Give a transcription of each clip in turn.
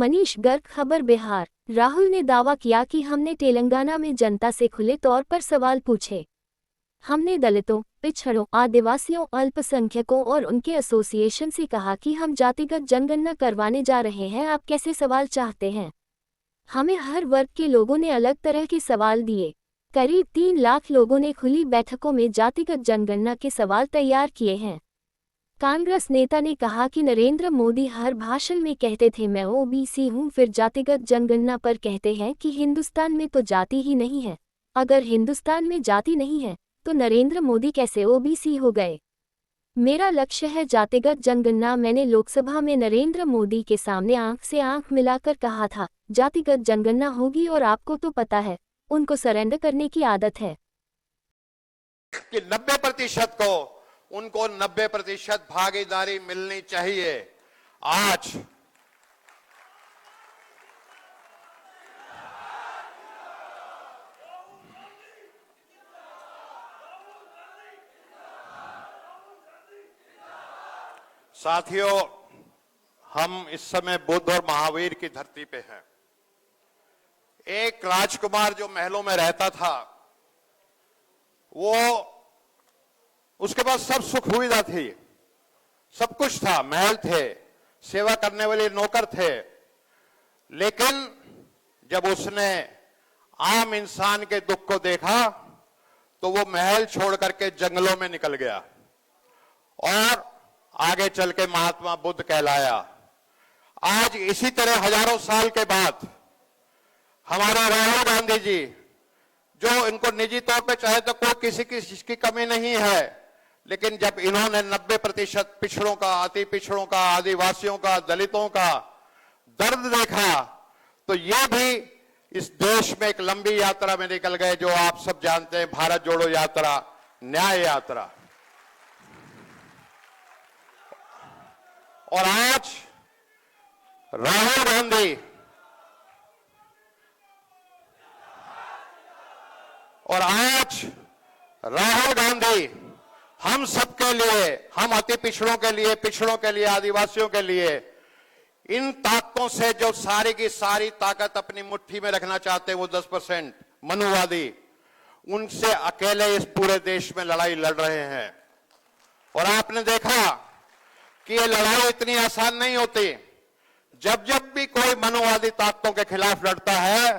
मनीष गर्ग, खबर बिहार। राहुल ने दावा किया कि हमने तेलंगाना में जनता से खुले तौर पर सवाल पूछे। हमने दलितों, पिछड़ों, आदिवासियों, अल्पसंख्यकों और उनके एसोसिएशन से कहा कि हम जातिगत जनगणना करवाने जा रहे हैं, आप कैसे सवाल चाहते हैं। हमें हर वर्ग के लोगों ने अलग तरह के सवाल दिए। करीब 3 लाख लोगों ने खुली बैठकों में जातिगत जनगणना के सवाल तैयार किए हैं। कांग्रेस नेता ने कहा कि नरेंद्र मोदी हर भाषण में कहते थे मैं ओबीसी हूं, फिर जातिगत जनगणना पर कहते हैं कि हिंदुस्तान में तो जाति ही नहीं है। अगर हिंदुस्तान में जाति नहीं है तो नरेंद्र मोदी कैसे ओबीसी हो गए। मेरा लक्ष्य है जातिगत जनगणना। मैंने लोकसभा में नरेंद्र मोदी के सामने आंख से आंख मिलाकर कहा था जातिगत जनगणना होगी और आपको तो पता है उनको सरेंडर करने की आदत है कि 90% को उनको 90% भागीदारी मिलनी चाहिए। आज साथियों, हम इस समय बुद्ध और महावीर की धरती पे हैं। एक राजकुमार जो महलों में रहता था, वो उसके पास सब सुख सुविधा थी, सब कुछ था, महल थे, सेवा करने वाले नौकर थे। लेकिन जब उसने आम इंसान के दुख को देखा तो वो महल छोड़ करके जंगलों में निकल गया और आगे चल के महात्मा बुद्ध कहलाया। आज इसी तरह हजारों साल के बाद हमारे राहुल गांधी जी, जो इनको निजी तौर पे चाहे तो कोई किसी की चीज की कमी नहीं है, लेकिन जब इन्होंने 90% पिछड़ों का, अति पिछड़ों का, आदिवासियों का, दलितों का दर्द देखा तो ये भी इस देश में एक लंबी यात्रा में निकल गए, जो आप सब जानते हैं, भारत जोड़ो यात्रा, न्याय यात्रा। और आज राहुल गांधी हम सबके लिए, हम अति पिछड़ों के लिए, आदिवासियों के लिए, इन ताकतों से जो सारी की सारी ताकत अपनी मुट्ठी में रखना चाहते हैं, वो 10% मनुवादी, उनसे अकेले इस पूरे देश में लड़ाई लड़ रहे हैं। और आपने देखा कि ये लड़ाई इतनी आसान नहीं होती। जब जब भी कोई मनुवादी ताकतों के खिलाफ लड़ता है,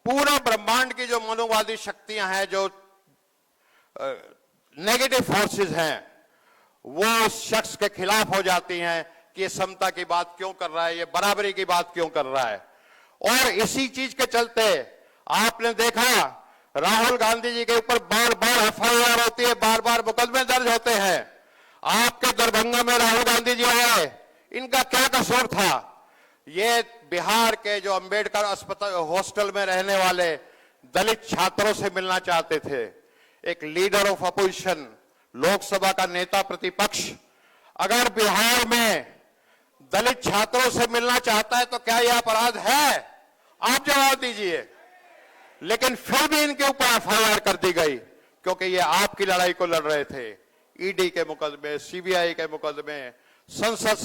पूरा ब्रह्मांड की जो मनुवादी शक्तियां हैं, जो नेगेटिव फोर्सेस हैं, वो उस शख्स के खिलाफ हो जाती हैं कि ये समता की बात क्यों कर रहा है, ये बराबरी की बात क्यों कर रहा है। और इसी चीज के चलते आपने देखा राहुल गांधी जी के ऊपर बार बार एफआईआर होती है, बार बार मुकदमे दर्ज होते हैं। आपके दरभंगा में राहुल गांधी जी आए, इनका क्या कसूर था। ये बिहार के जो अंबेडकर अस्पताल हॉस्टल में रहने वाले दलित छात्रों से मिलना चाहते थे। एक लीडर ऑफ अपोजिशन, लोकसभा का नेता प्रतिपक्ष, अगर बिहार में दलित छात्रों से मिलना चाहता है तो क्या यह अपराध है? आप जवाब दीजिए। लेकिन फिर भी इनके ऊपर एफआईआर कर दी गई, क्योंकि ये आपकी लड़ाई को लड़ रहे थे। ईडी के मुकदमे, सीबीआई के मुकदमे, संसद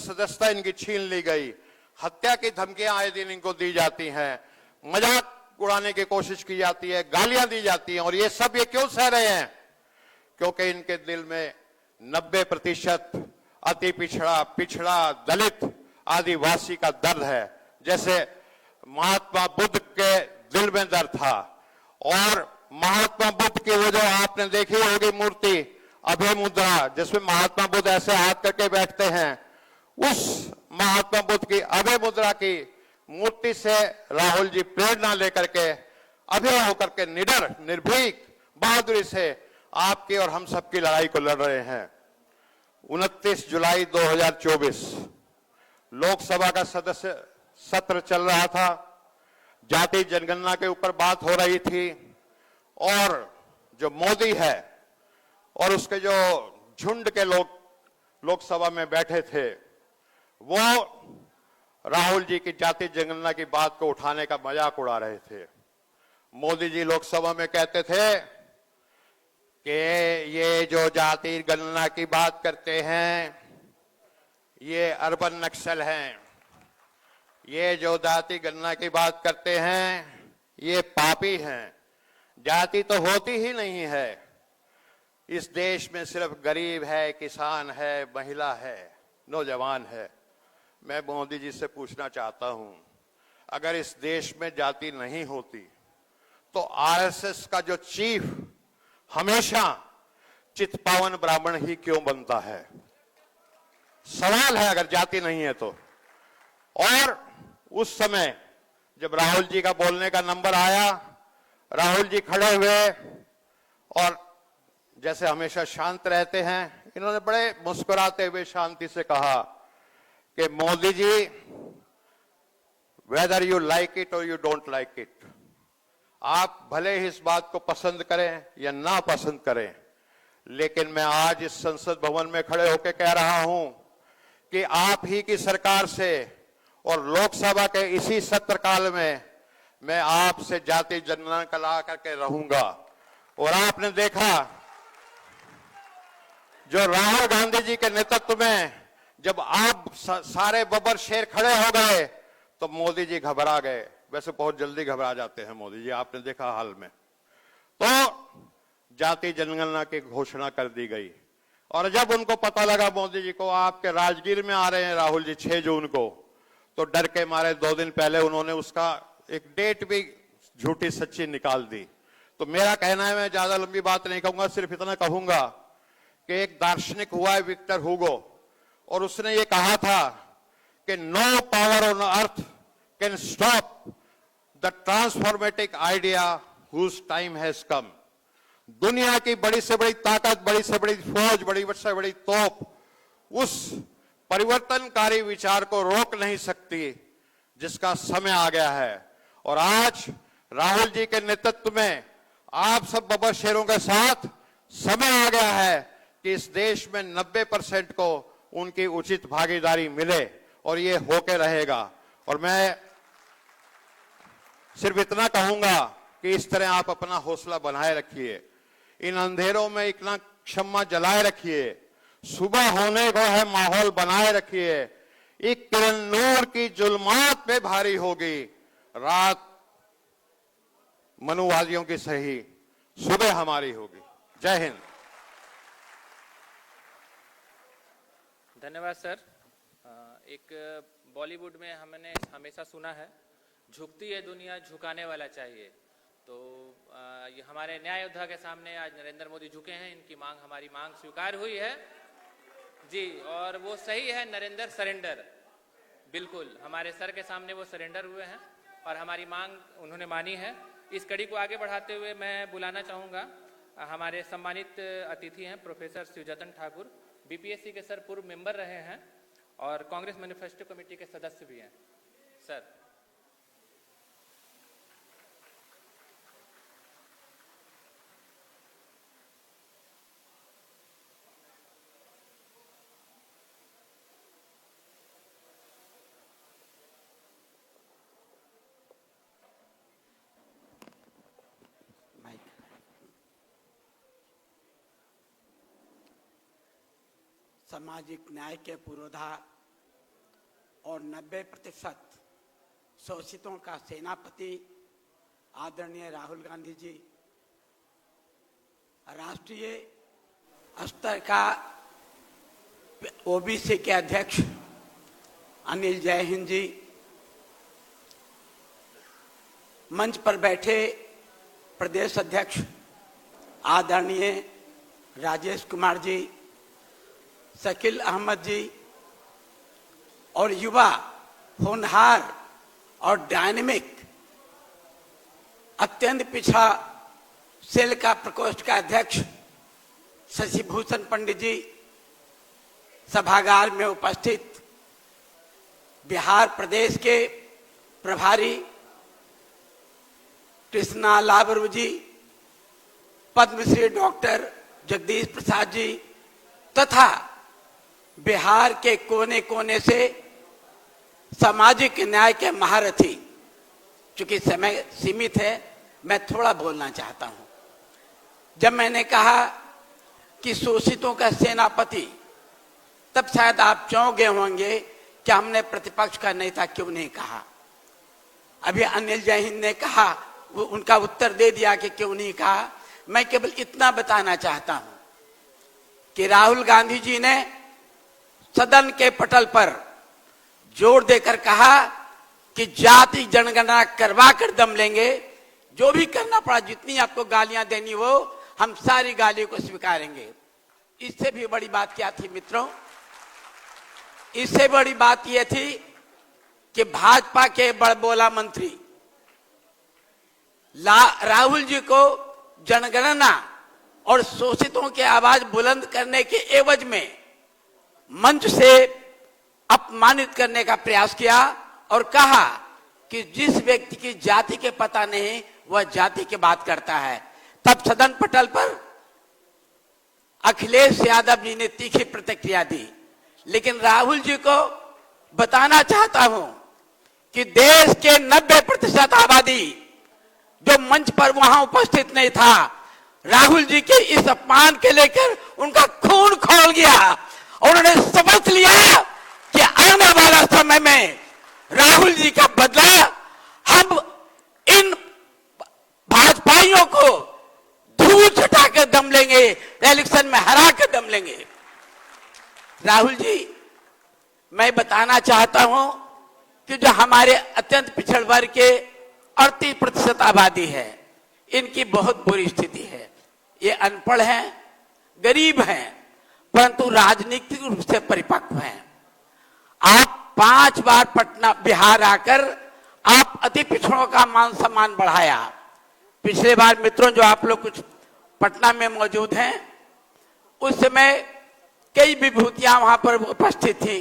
सदस्यता इनकी छीन ली गई, हत्या की धमकियां आए दिन इनको दी जाती हैं, मजाक उड़ाने की कोशिश की जाती है, गालियां दी जाती हैं। और ये सब ये क्यों सह रहे हैं? क्योंकि इनके दिल में 90% अति पिछड़ा, दलित, आदिवासी का दर्द है, जैसे महात्मा बुद्ध के दिल में दर्द था। और महात्मा बुद्ध की वो जो आपने देखी होगी मूर्ति, अभय मुद्रा, जिसमें महात्मा बुद्ध ऐसे हाथ करके बैठते हैं, उस महात्मा बुद्ध की अभय मुद्रा की मूर्ति से राहुल जी प्रेरणा लेकर के, अभय होकर के, निडर, निर्भीक, बहादुरी से आपकी और हम सबकी लड़ाई को लड़ रहे हैं। 29 जुलाई 2024 लोकसभा का सदस्य सत्र चल रहा था, जाति जनगणना के ऊपर बात हो रही थी, और जो मोदी है और उसके जो झुंड के लोग लोकसभा में बैठे थे, वो राहुल जी की जाति जनगणना की बात को उठाने का मजाक उड़ा रहे थे। मोदी जी लोकसभा में कहते थे कि ये जो जाति गणना की बात करते हैं, ये अर्बन नक्सल हैं, ये जो जाति गणना की बात करते हैं ये पापी हैं। जाति तो होती ही नहीं है। इस देश में सिर्फ गरीब है, किसान है, महिला है, नौजवान है। मैं मोदी जी से पूछना चाहता हूं, अगर इस देश में जाति नहीं होती तो आरएसएस का जो चीफ हमेशा चितपावन ब्राह्मण ही क्यों बनता है? सवाल है, अगर जाति नहीं है तो। और उस समय जब राहुल जी का बोलने का नंबर आया, राहुल जी खड़े हुए और जैसे हमेशा शांत रहते हैं, इन्होंने बड़े मुस्कुराते हुए शांति से कहा कि Modi ji, whether you like it और यू डोंट लाइक इट, आप भले ही इस बात को पसंद करें या ना पसंद करें, लेकिन मैं आज इस संसद भवन में खड़े होकर कह रहा हूं कि आप ही की सरकार से और लोकसभा के इसी सत्र काल में मैं आपसे जाति जनगणना करा करके रहूंगा। और आपने देखा जो राहुल गांधी जी के नेतृत्व में जब आप सारे बब्बर शेर खड़े हो गए तो मोदी जी घबरा गए। वैसे बहुत जल्दी घबरा जाते हैं मोदी जी, आपने देखा हाल में। तो जाति जनगणना की घोषणा कर दी गई और जब उनको पता लगा मोदी जी को आपके राजगीर में आ रहे हैं राहुल जी 6 जून को, तो डर के मारे 2 दिन पहले उन्होंने उसका एक डेट भी झूठी सच्ची निकाल दी। तो मेरा कहना है, मैं ज्यादा लंबी बात नहीं कहूंगा, सिर्फ इतना कहूंगा कि एक दार्शनिक हुआ है विक्टर हुगो, और उसने ये कहा था कि no power on earth can stop the transformative idea whose time has come. दुनिया की बड़ी से बड़ी ताकत, बड़ी से बड़ी फौज, बड़ी से बड़ी तोप उस परिवर्तनकारी विचार को रोक नहीं सकती जिसका समय आ गया है। और आज राहुल जी के नेतृत्व में आप सब बब्बर शेरों के साथ समय आ गया है कि इस देश में 90% को उनकी उचित भागीदारी मिले, और ये होके रहेगा। और मैं सिर्फ इतना कहूंगा कि इस तरह आप अपना हौसला बनाए रखिए, इन अंधेरों में इतना क्षमा जलाए रखिए, सुबह होने को है माहौल बनाए रखिए। एक किरण नूर की जुल्मात पे भारी होगी, रात मनुवादियों की सही, सुबह हमारी होगी। जय हिंद। धन्यवाद सर। एक बॉलीवुड में हमने हमेशा सुना है, झुकती है दुनिया झुकाने वाला चाहिए। तो ये हमारे न्याय योद्धा के सामने आज नरेंद्र मोदी झुके हैं, इनकी मांग, हमारी मांग स्वीकार हुई है जी। और वो सही है, नरेंद्र सरेंडर, बिल्कुल हमारे सर के सामने वो सरेंडर हुए हैं और हमारी मांग उन्होंने मानी है। इस कड़ी को आगे बढ़ाते हुए मैं बुलाना चाहूँगा हमारे सम्मानित अतिथि हैं प्रोफेसर शिवजतन ठाकुर, बीपीएससी के सर पूर्व मेंबर रहे हैं और कांग्रेस मैनिफेस्टो कमेटी के सदस्य भी हैं। सर सामाजिक न्याय के पुरोधा और 90% शोषितों का सेनापति आदरणीय राहुल गांधी जी, राष्ट्रीय स्तर का ओबीसी के अध्यक्ष अनिल जयहिंद जी, मंच पर बैठे प्रदेश अध्यक्ष आदरणीय राजेश कुमार जी, शकील अहमद जी, और युवा होनहार और डायनेमिक अत्यंत पिछड़ा सेल का प्रकोष्ठ का अध्यक्ष शशिभूषण पंडित जी, सभागार में उपस्थित बिहार प्रदेश के प्रभारी कृष्णा लाबरू जी, पद्मश्री डॉक्टर जगदीश प्रसाद जी तथा बिहार के कोने कोने से सामाजिक न्याय के महारथी। चूंकि समय सीमित है, मैं थोड़ा बोलना चाहता हूं। जब मैंने कहा कि शोषितों का सेनापति, तब शायद आप चौंक गए होंगे कि हमने प्रतिपक्ष का नेता क्यों नहीं कहा। अभी अनिल जैन ने कहा, वो उनका उत्तर दे दिया कि क्यों नहीं कहा। मैं केवल इतना बताना चाहता हूं कि राहुल गांधी जी ने सदन के पटल पर जोर देकर कहा कि जाति जनगणना करवा कर दम लेंगे, जो भी करना पड़ा, जितनी आपको गालियां देनी हो, हम सारी गालियों को स्वीकारेंगे। इससे भी बड़ी बात क्या थी मित्रों, इससे बड़ी बात यह थी कि भाजपा के बड़बोला मंत्री राहुल जी को जनगणना और शोषितों की आवाज बुलंद करने के एवज में मंच से अपमानित करने का प्रयास किया और कहा कि जिस व्यक्ति की जाति के पता नहीं वह जाति की बात करता है। तब सदन पटल पर अखिलेश यादव जी ने तीखी प्रतिक्रिया दी। लेकिन राहुल जी को बताना चाहता हूं कि देश के 90% आबादी जो मंच पर वहां उपस्थित नहीं था, राहुल जी के इस अपमान के लेकर उनका खून खौल गया। उन्होंने शपथ लिया कि आने वाला समय में राहुल जी का बदला हम इन भाजपाइयों को धूल छटाकर दम लेंगे, इलेक्शन में हरा कर दम लेंगे। राहुल जी, मैं बताना चाहता हूं कि जो हमारे अत्यंत पिछड़ वर्ग के 38% आबादी है, इनकी बहुत बुरी स्थिति है। ये अनपढ़ हैं, गरीब हैं, परंतु राजनीतिक रूप से परिपक्व हैं। आप 5 बार पटना बिहार आकर आप अति पिछड़ों का मान सम्मान बढ़ाया। पिछले बार मित्रों, जो आप लोग कुछ पटना में मौजूद हैं, उस समय कई विभूतियां वहां पर उपस्थित थी,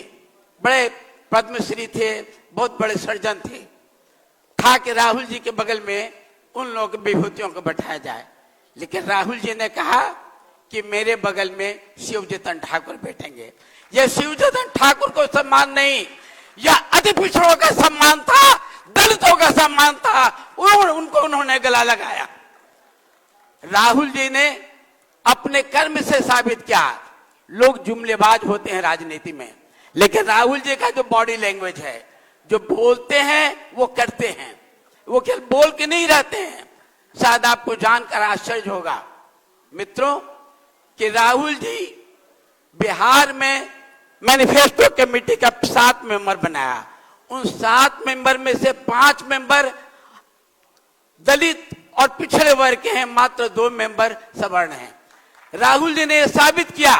बड़े पद्मश्री थे, बहुत बड़े सर्जन थे। था कि राहुल जी के बगल में उन लोगों की विभूतियों को बैठाया जाए, लेकिन राहुल जी ने कहा कि मेरे बगल में शिवजतन ठाकुर बैठेंगे। यह शिवजतन ठाकुर को सम्मान नहीं, यह अति पिछड़ों का सम्मान था, दलितों का सम्मान था। उनको उन्होंने गला लगाया। राहुल जी ने अपने कर्म से साबित किया। लोग जुमलेबाज होते हैं राजनीति में, लेकिन राहुल जी का जो बॉडी लैंग्वेज है, जो बोलते हैं वो करते हैं, वो केवल बोल के नहीं रहते हैं। शायद आपको जानकर आश्चर्य होगा मित्रों कि राहुल जी बिहार में मैनिफेस्टो कमेटी का 7 मेंबर बनाया। उन 7 मेंबर में से 5 मेंबर दलित और पिछड़े वर्ग के हैं, मात्र 2 मेंबर सवर्ण हैं। राहुल जी ने यह साबित किया।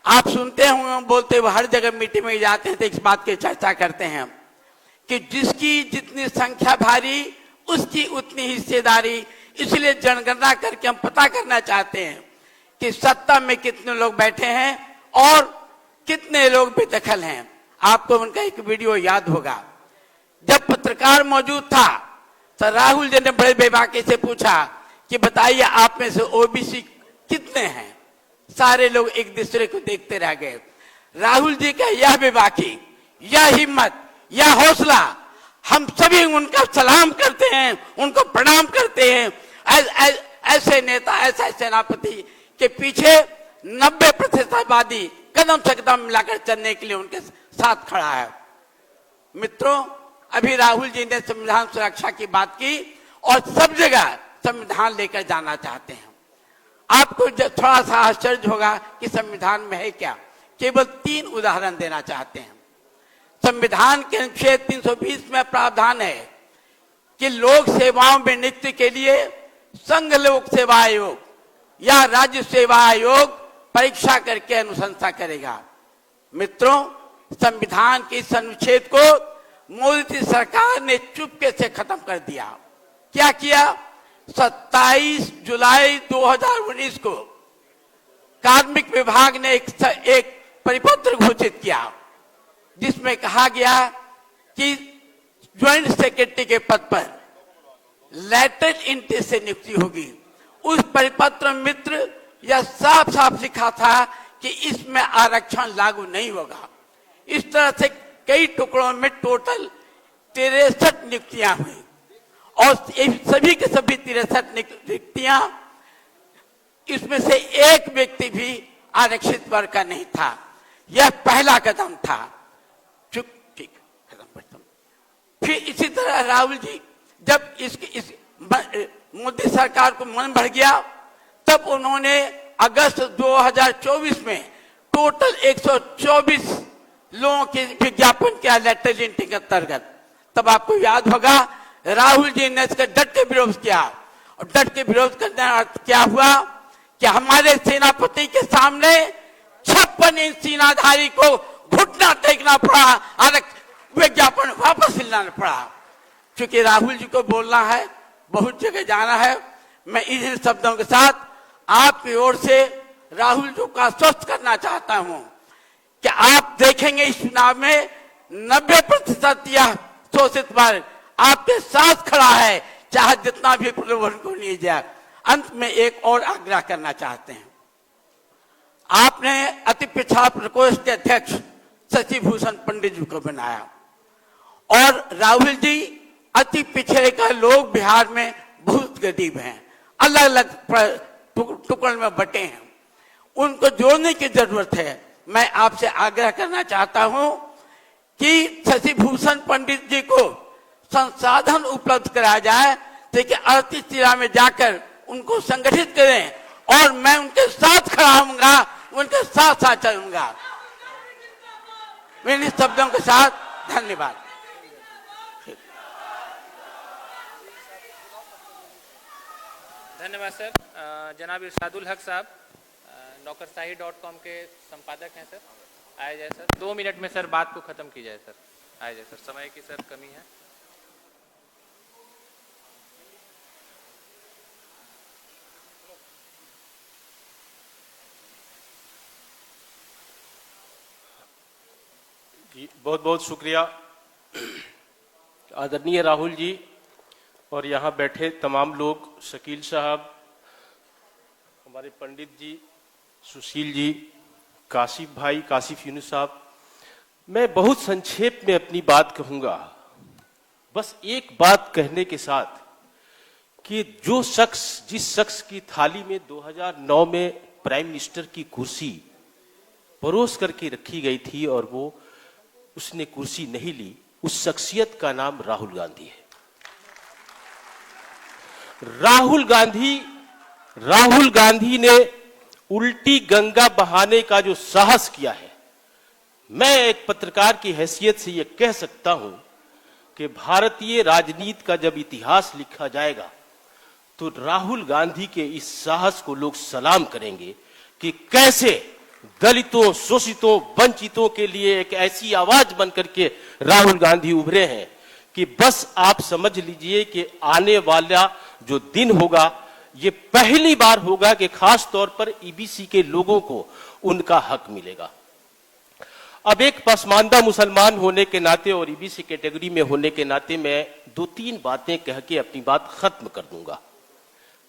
आप सुनते होंगे, बोलते हुए हर जगह मीटिंग में जाते हैं तो इस बात की चर्चा करते हैं कि जिसकी जितनी संख्या भारी उसकी उतनी हिस्सेदारी। इसलिए जनगणना करके हम पता करना चाहते हैं कि सत्ता में कितने लोग बैठे हैं और कितने लोग बेदखल हैं। आपको उनका एक वीडियो याद होगा, जब पत्रकार मौजूद था तो राहुल जी ने बड़े बेबाकी से पूछा कि बताइए आप में से ओबीसी कितने हैं। सारे लोग एक दूसरे को देखते रह गए। राहुल जी का यह बेबाकी, यह हिम्मत, यह हौसला, हम सभी उनका सलाम करते हैं, उनको प्रणाम करते हैं। ऐसे नेता, ऐसा सेनापति के पीछे 90% आबादी कदम से कदम मिलाकर चलने के लिए उनके साथ खड़ा है। मित्रों, अभी राहुल जी ने संविधान सुरक्षा की बात की और सब जगह संविधान लेकर जाना चाहते हैं। आपको थोड़ा सा आश्चर्य होगा कि संविधान में है क्या। केवल 3 उदाहरण देना चाहते हैं। संविधान के अनुच्छेद 320 में प्रावधान है कि लोक सेवाओं में नियुक्ति के लिए संघ लोक सेवा आयोग या राज्य सेवा आयोग परीक्षा करके अनुशंसा करेगा। मित्रों, संविधान के इस अनुच्छेद को मोदी सरकार ने चुपके से खत्म कर दिया। क्या किया? 27 जुलाई 2019 को कार्मिक विभाग ने एक परिपत्र घोषित किया जिसमें कहा गया कि ज्वाइंट सेक्रेटरी के पद पर लेटर एंट्री से नियुक्ति होगी। उस परिपत्र मित्र यह साफ साफ लिखा था कि इसमें आरक्षण लागू नहीं होगा। इस तरह से कई टुकड़ों में टोटल 63 नियुक्तियां हुई और सभी के सभी 63 नियुक्तियां, इसमें से एक व्यक्ति भी आरक्षित वर्ग का नहीं था। यह पहला कदम था। फिर इसी तरह राहुल जी जब इस मोदी सरकार को मन बढ़ गया तब उन्होंने अगस्त 2024 में टोटल 124 लोगों के विज्ञापन किया लेटर एंट्री के अंतर्गत। तब आपको याद होगा राहुल जी ने इसका डट के विरोध किया और डट के विरोध करने का अर्थ क्या हुआ कि हमारे सेनापति के सामने 56 इंच सीनाधारी को घुटना टेकना पड़ा और विज्ञापन वापस लाना पड़ा। क्योंकि राहुल जी को बोलना है, बहुत जगह जाना है, मैं इन शब्दों के साथ आपकी ओर से राहुल जी को आश्वस्त करना चाहता हूं कि आप देखेंगे इस चुनाव में 90% या शोषित वर्ग आपके साथ खड़ा है, चाहे जितना भी प्रलोभन को नहीं जाए। अंत में एक और आग्रह करना चाहते हैं, आपने अति पिछड़ा प्रकोष्ठ के अध्यक्ष शशि भूषण पंडित जी को बनाया और राहुल जी अति पिछड़े का लोग बिहार में बहुत गरीब हैं, अलग अलग टुकड़ों में बटे हैं, उनको जोड़ने की जरूरत है। मैं आपसे आग्रह करना चाहता हूं कि शशि भूषण पंडित जी को संसाधन उपलब्ध कराया जाए ताकि 38 जिला में जाकर उनको संगठित करें और मैं उनके साथ खड़ा होऊंगा, उनके साथ साथ चलूंगा। मेरे शब्दों के साथ धन्यवाद। धन्यवाद सर। जनाब इरशादुल हक साहब नौकरशाही.com के संपादक हैं सर, आए जाए सर। 2 मिनट में सर बात को खत्म की जाए सर, आए जाए सर, समय की सर कमी है। जी बहुत बहुत शुक्रिया आदरणीय राहुल जी और यहाँ बैठे तमाम लोग, शकील साहब, हमारे पंडित जी, सुशील जी, काशिफ भाई, काशिफ यूनुस साहब। मैं बहुत संक्षेप में अपनी बात कहूंगा, बस एक बात कहने के साथ कि जिस शख्स की थाली में 2009 में प्राइम मिनिस्टर की कुर्सी परोस करके रखी गई थी और उसने कुर्सी नहीं ली, उस शख्सियत का नाम राहुल गांधी है। राहुल गांधी ने उल्टी गंगा बहाने का जो साहस किया है, मैं एक पत्रकार की हैसियत से यह कह सकता हूं कि भारतीय राजनीति का जब इतिहास लिखा जाएगा तो राहुल गांधी के इस साहस को लोग सलाम करेंगे कि कैसे दलितों, शोषितों, वंचितों के लिए एक ऐसी आवाज बनकर के राहुल गांधी उभरे हैं कि बस आप समझ लीजिए कि आने वाला जो दिन होगा ये पहली बार होगा कि खास तौर पर ईबीसी के लोगों को उनका हक मिलेगा। अब एक पसमानदा मुसलमान होने के नाते और ईबीसी कैटेगरी में होने के नाते मैं 2-3 बातें कह के अपनी बात खत्म कर दूंगा।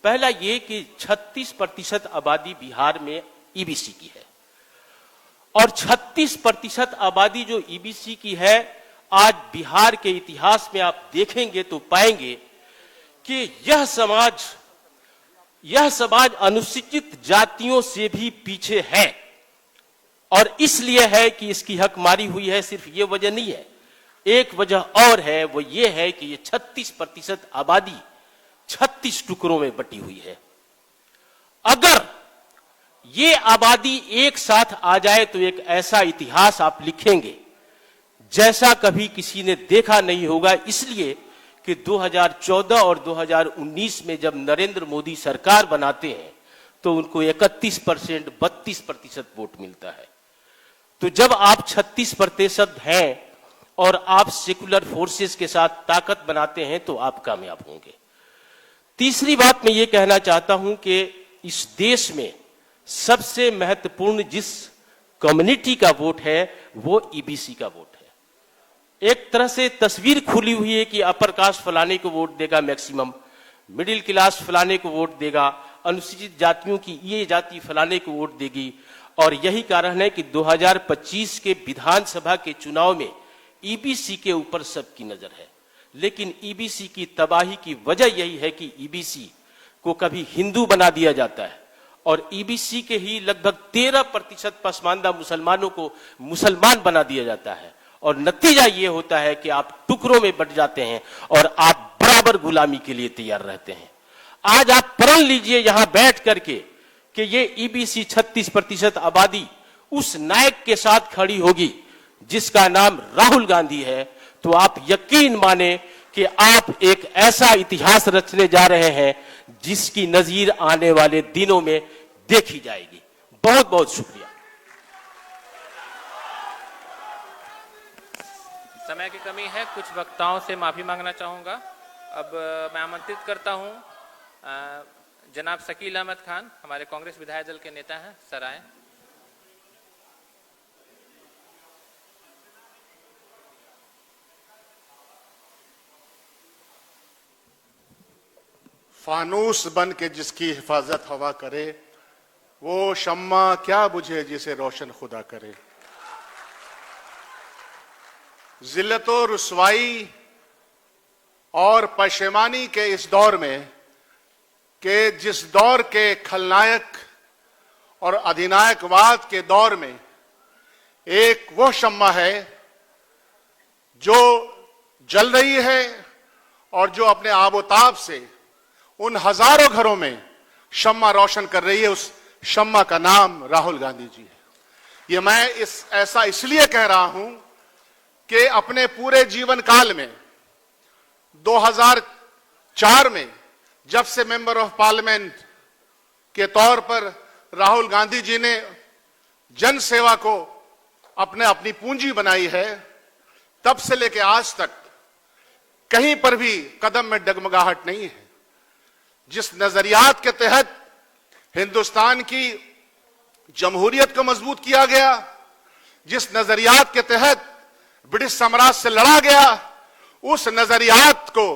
पहला ये कि 36% आबादी बिहार में ईबीसी की है और 36% आबादी जो ईबीसी की है, आज बिहार के इतिहास में आप देखेंगे तो पाएंगे कि यह समाज अनुसूचित जातियों से भी पीछे है और इसलिए है कि इसकी हकमारी हुई है। सिर्फ ये वजह नहीं है, एक वजह और है, वो ये है कि ये 36% आबादी 36 टुकड़ों में बटी हुई है। अगर ये आबादी एक साथ आ जाए तो एक ऐसा इतिहास आप लिखेंगे जैसा कभी किसी ने देखा नहीं होगा। इसलिए कि 2014 और 2019 में जब नरेंद्र मोदी सरकार बनाते हैं तो उनको 31%, 32% वोट मिलता है। तो जब आप 36% हैं और आप सेकुलर फोर्सेस के साथ ताकत बनाते हैं तो आप कामयाब होंगे। तीसरी बात मैं ये कहना चाहता हूं कि इस देश में सबसे महत्वपूर्ण जिस कम्युनिटी का वोट है वो ईबीसी का वोट है। एक तरह से तस्वीर खुली हुई है कि अपर कास्ट फलाने को वोट देगा मैक्सिमम, मिडिल क्लास फलाने को वोट देगा, अनुसूचित जातियों की ये जाति फलाने को वोट देगी। और यही कारण है कि 2025 के विधानसभा के चुनाव में ईबीसी के ऊपर सबकी नजर है। लेकिन ईबीसी की तबाही की वजह यही है कि ईबीसी को कभी हिंदू बना दिया जाता है और ईबीसी के ही लगभग 13% पसमानदा मुसलमानों को मुसलमान बना दिया जाता है और नतीजा ये होता है कि आप टुकड़ों में बट जाते हैं और आप बराबर गुलामी के लिए तैयार रहते हैं। आज आप प्रण लीजिए यहां बैठ करके कि ये ईबीसी 36% आबादी उस नायक के साथ खड़ी होगी जिसका नाम राहुल गांधी है, तो आप यकीन माने कि आप एक ऐसा इतिहास रचने जा रहे हैं जिसकी नजीर आने वाले दिनों में देखी जाएगी। बहुत बहुत शुक्रिया। समय की कमी है, कुछ वक्ताओं से माफी मांगना चाहूंगा। अब मैं आमंत्रित करता हूं जनाब शकील अहमद खान, हमारे कांग्रेस विधायक दल के नेता हैं, सर आए। फानूस बन के जिसकी हिफाजत हवा करे, वो शम्मा क्या बुझे जिसे रोशन खुदा करे। जिल्लतो रुसवाई और पशेमानी के इस दौर में कि जिस दौर के खलनायक और अधिनायकवाद के दौर में एक वो शम्मा है जो जल रही है और जो अपने आबोताब से उन हजारों घरों में शम्मा रोशन कर रही है, उस शम्मा का नाम राहुल गांधी जी है। ये मैं ऐसा इसलिए कह रहा हूं कि अपने पूरे जीवन काल में 2004 में जब से मेंबर ऑफ पार्लियामेंट के तौर पर राहुल गांधी जी ने जन सेवा को अपनी पूंजी बनाई है, तब से लेकर आज तक कहीं पर भी कदम में डगमगाहट नहीं है। जिस नजरियात के तहत हिंदुस्तान की जमहूरियत को मजबूत किया गया, जिस नजरियात के तहत ब्रिटिश साम्राज्य से लड़ा गया, उस नजरियात को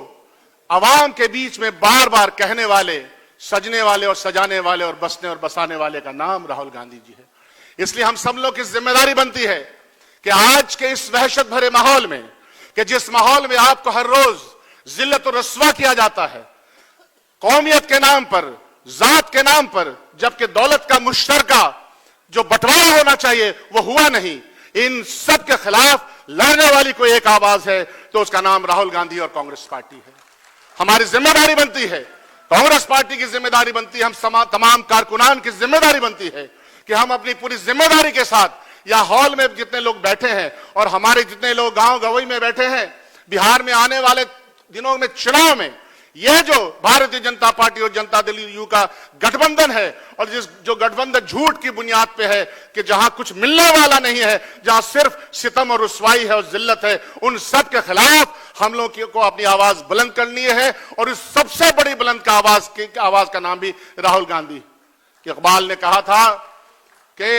अवाम के बीच में बार बार कहने वाले, सजने वाले और सजाने वाले और बसने और बसाने वाले का नाम राहुल गांधी जी है। इसलिए हम सब लोग की जिम्मेदारी बनती है कि आज के इस वहशत भरे माहौल में, कि जिस माहौल में आपको हर रोज जिल्लत और रस्वा किया जाता है कौमियत के नाम पर, जात के नाम पर, जबकि दौलत का मुश्तरका जो बंटवारा होना चाहिए वो हुआ नहीं, इन सब के खिलाफ लड़ने वाली कोई एक आवाज है तो उसका नाम राहुल गांधी और कांग्रेस पार्टी है। हमारी जिम्मेदारी बनती है, कांग्रेस पार्टी की जिम्मेदारी बनती है, हम तमाम कारकुनान की जिम्मेदारी बनती है कि हम अपनी पूरी जिम्मेदारी के साथ या हॉल में जितने लोग बैठे हैं और हमारे जितने लोग गांव गवई में बैठे हैं, बिहार में आने वाले दिनों में चुनाव में यह जो भारतीय जनता पार्टी और जनता दल यू का गठबंधन है, और जो गठबंधन झूठ की बुनियाद पे है कि जहां कुछ मिलने वाला नहीं है, जहां सिर्फ सितम और रुसवाई है और जिल्लत है, उन सब के खिलाफ हम लोग को अपनी आवाज बुलंद करनी है। और इस सबसे बड़ी बुलंद आवाज का नाम भी राहुल गांधी। इकबाल ने कहा था कि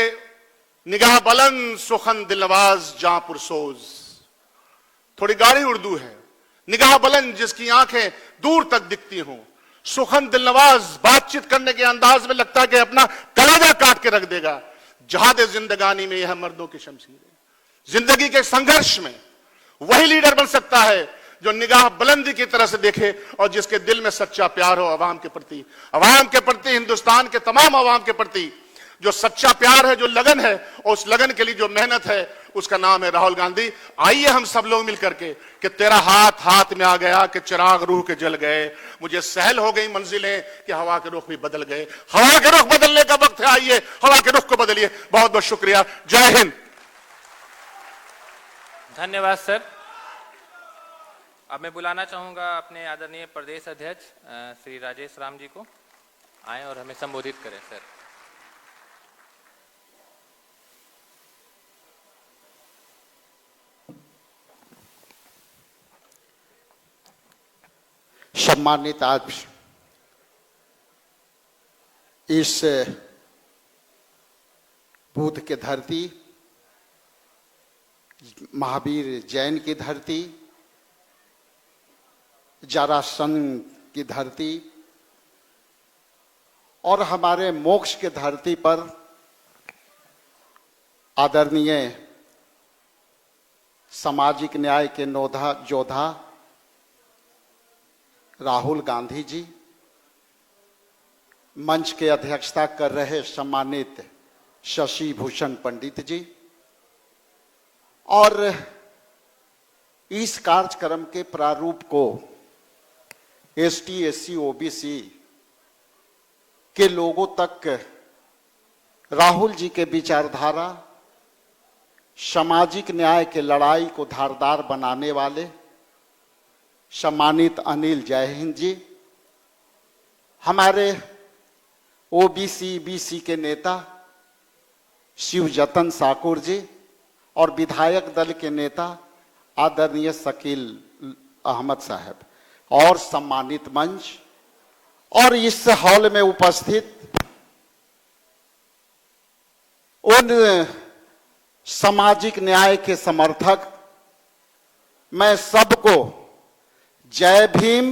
निगाह बुलंद सुखन दिलनवाज जहां पुरसोज, थोड़ी गाढ़ी उर्दू है, निगाह बुलंद जिसकी आंखें दूर तक दिखती हों, सुखन दिलनवाज बातचीत करने के अंदाज में लगता है कि अपना कलेजा काट के रख देगा। जहाद जिंदगानी में यह मर्दों की शमशीर है। जिंदगी के संघर्ष में वही लीडर बन सकता है जो निगाह बुलंदी की तरह से देखे और जिसके दिल में सच्चा प्यार हो अवाम के प्रति, हिंदुस्तान के तमाम अवाम के प्रति जो सच्चा प्यार है, जो लगन है, और उस लगन के लिए जो मेहनत है, उसका नाम है राहुल गांधी। आइए हम सब लोग मिलकर के कि तेरा हाथ हाथ में आ गया कि चिराग रूह के जल गए, मुझे सहल हो गई मंजिलें कि हवा के रुख भी बदल गए। हवा के रुख बदलने का वक्त है, आइए हवा के रुख को बदलिए। बहुत बहुत शुक्रिया, जय हिंद। धन्यवाद सर। अब मैं बुलाना चाहूंगा अपने आदरणीय प्रदेश अध्यक्ष श्री राजेश राम जी को, आए और हमें संबोधित करें। सर सम्मानित आज इस बुध की धरती, महावीर जैन की धरती, जरासंध की धरती और हमारे मोक्ष की धरती पर आदरणीय सामाजिक न्याय के योद्धा राहुल गांधी जी, मंच के अध्यक्षता कर रहे सम्मानित शशि भूषण पंडित जी और इस कार्यक्रम के प्रारूप को एसटी, एससी, ओबीसी के लोगों तक राहुल जी के विचारधारा, सामाजिक न्याय के लड़ाई को धारदार बनाने वाले सम्मानित अनिल जय हिंद जी, हमारे ओबीसी बीसी के नेता शिवजतन साकुर जी और विधायक दल के नेता आदरणीय शकील अहमद साहब और सम्मानित मंच और इस हॉल में उपस्थित उन सामाजिक न्याय के समर्थक, मैं सबको जय भीम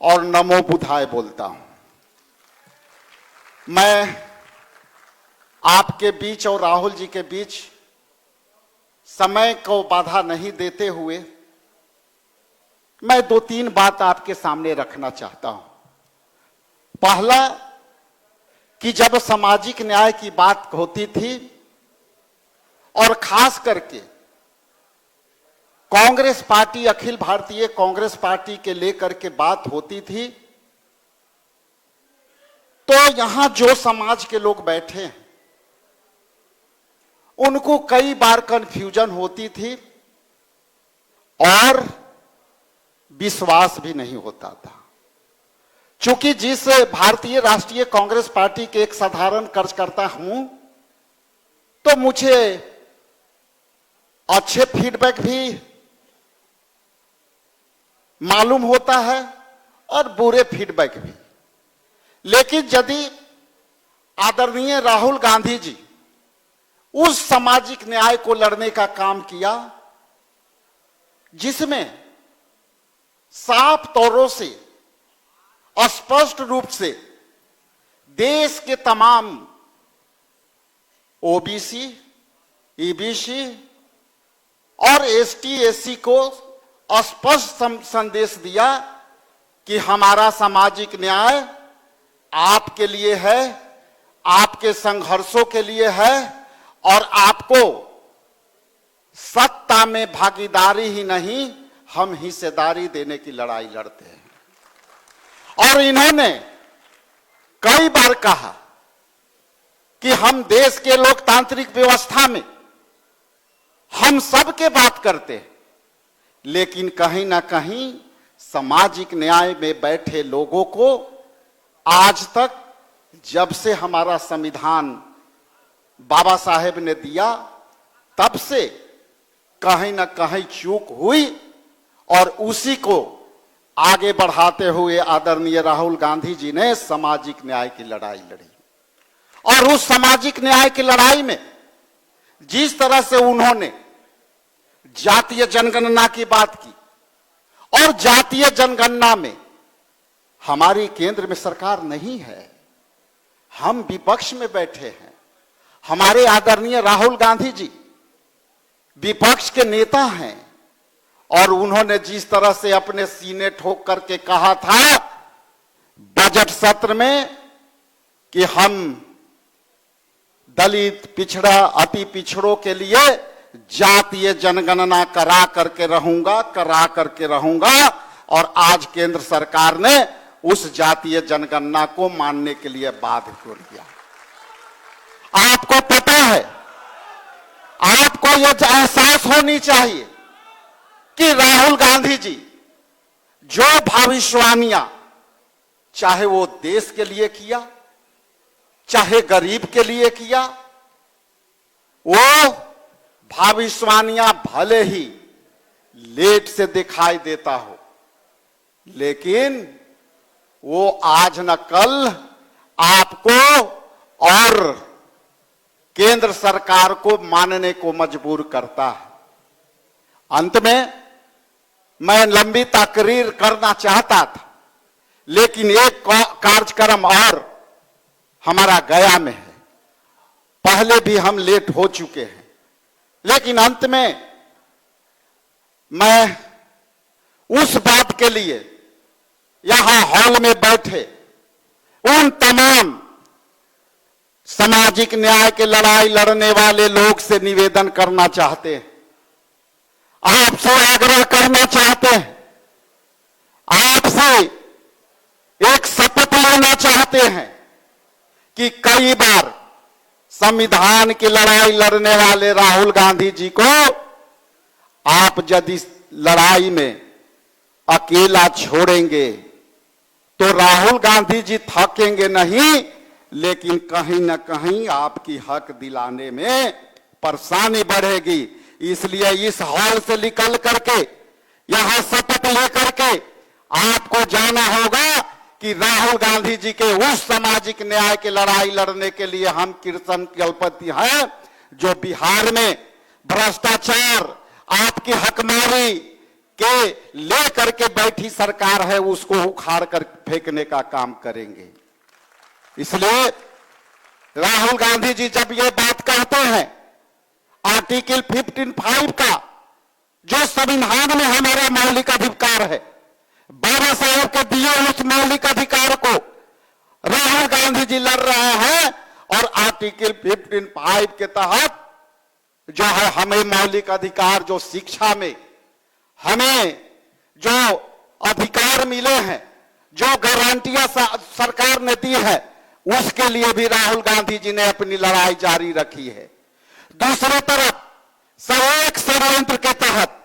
और नमो बुद्धाय बोलता हूं। मैं आपके बीच और राहुल जी के बीच समय को बाधा नहीं देते हुए मैं 2-3 बात आपके सामने रखना चाहता हूं। पहला कि जब सामाजिक न्याय की बात होती थी और खास करके कांग्रेस पार्टी, अखिल भारतीय कांग्रेस पार्टी के लेकर के बात होती थी, तो यहां जो समाज के लोग बैठे हैं उनको कई बार कंफ्यूजन होती थी और विश्वास भी नहीं होता था। चूंकि जिस भारतीय राष्ट्रीय कांग्रेस पार्टी के एक साधारण कार्यकर्ता हूं, तो मुझे अच्छे फीडबैक भी मालूम होता है और बुरे फीडबैक भी। लेकिन यदि आदरणीय राहुल गांधी जी उस सामाजिक न्याय को लड़ने का काम किया जिसमें साफ तौरों से, स्पष्ट रूप से देश के तमाम ओबीसी, ईबीसी और एसटी, एससी को स्पष्ट संदेश दिया कि हमारा सामाजिक न्याय आपके लिए है, आपके संघर्षों के लिए है और आपको सत्ता में भागीदारी ही नहीं, हम हिस्सेदारी देने की लड़ाई लड़ते हैं। और इन्होंने कई बार कहा कि हम देश के लोकतांत्रिक व्यवस्था में हम सबके बात करते हैं, लेकिन कहीं ना कहीं सामाजिक न्याय में बैठे लोगों को आज तक, जब से हमारा संविधान बाबा साहेब ने दिया, तब से कहीं ना कहीं चूक हुई और उसी को आगे बढ़ाते हुए आदरणीय राहुल गांधी जी ने सामाजिक न्याय की लड़ाई लड़ी। और उस सामाजिक न्याय की लड़ाई में जिस तरह से उन्होंने जातीय जनगणना की बात की, और जातीय जनगणना में हमारी केंद्र में सरकार नहीं है, हम विपक्ष में बैठे हैं, हमारे आदरणीय राहुल गांधी जी विपक्ष के नेता हैं, और उन्होंने जिस तरह से अपने सीने ठोक करके कहा था बजट सत्र में कि हम दलित, पिछड़ा, अति पिछड़ों के लिए जातीय जनगणना करा करके रहूंगा, और आज केंद्र सरकार ने उस जातीय जनगणना को मानने के लिए बाध्य कर दिया। आपको पता है, आपको यह एहसास होनी चाहिए कि राहुल गांधी जी जो भविष्यवाणियां, चाहे वो देश के लिए किया, चाहे गरीब के लिए किया, वो भविष्यवाणियां भले ही लेट से दिखाई देता हो, लेकिन वो आज न कल आपको और केंद्र सरकार को मानने को मजबूर करता है। अंत में मैं लंबी तकरीर करना चाहता था, लेकिन एक कार्यक्रम और हमारा गया में है, पहले भी हम लेट हो चुके हैं, लेकिन अंत में मैं उस बात के लिए यहां हॉल में बैठे उन तमाम सामाजिक न्याय की लड़ाई लड़ने वाले लोग से निवेदन करना चाहते हैं। आपसे आग्रह करना चाहते हैं, आपसे एक शपथ लेना चाहते हैं कि कई बार संविधान की लड़ाई लड़ने वाले राहुल गांधी जी को आप यदि लड़ाई में अकेला छोड़ेंगे तो राहुल गांधी जी थकेंगे नहीं, लेकिन कहीं ना कहीं आपकी हक दिलाने में परेशानी बढ़ेगी। इसलिए इस हॉल से निकल करके यहां शपथ लेकर के आपको जाना होगा कि राहुल गांधी जी के उस सामाजिक न्याय की लड़ाई लड़ने के लिए हम कृष्ण कल्पति हैं, जो बिहार में भ्रष्टाचार, आपकी हकमारी के लेकर के बैठी सरकार है, उसको उखाड़ कर फेंकने का काम करेंगे। इसलिए राहुल गांधी जी जब ये बात कहते हैं आर्टिकल 15(5) का, जो संविधान में हमारा मौलिक अधिकार है, बाबा साहब के दिए उस मौलिक अधिकार को राहुल गांधी जी लड़ रहे हैं, और आर्टिकल 15(5) के तहत जो है हमें मौलिक अधिकार, जो शिक्षा में हमें जो अधिकार मिले हैं, जो गारंटियां सरकार ने दी है, उसके लिए भी राहुल गांधी जी ने अपनी लड़ाई जारी रखी है। दूसरी तरफ सहायक षड्यंत्र के तहत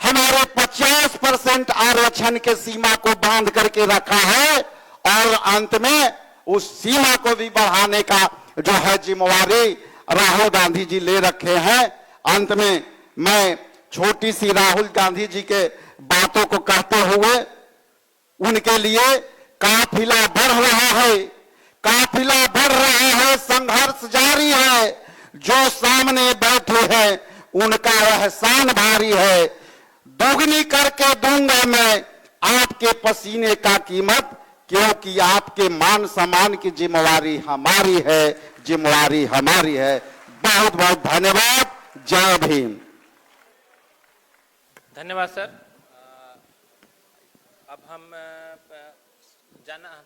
हमारे 50% आरक्षण के सीमा को बांध करके रखा है, और अंत में उस सीमा को भी बढ़ाने का जो है जिम्मेवारी राहुल गांधी जी ले रखे हैं। अंत में मैं छोटी सी राहुल गांधी जी के बातों को कहते हुए, उनके लिए काफिला बढ़ रहा है, काफिला बढ़ रहा है, संघर्ष जारी है, जो सामने बैठे हैं उनका एहसान भारी है, दोगुनी करके दूंगा मैं आपके पसीने का कीमत, क्योंकि आपके मान सम्मान की जिम्मेवारी हमारी है, जिम्मेवारी हमारी है। बहुत बहुत धन्यवाद। जय भीम। धन्यवाद सर। अब हम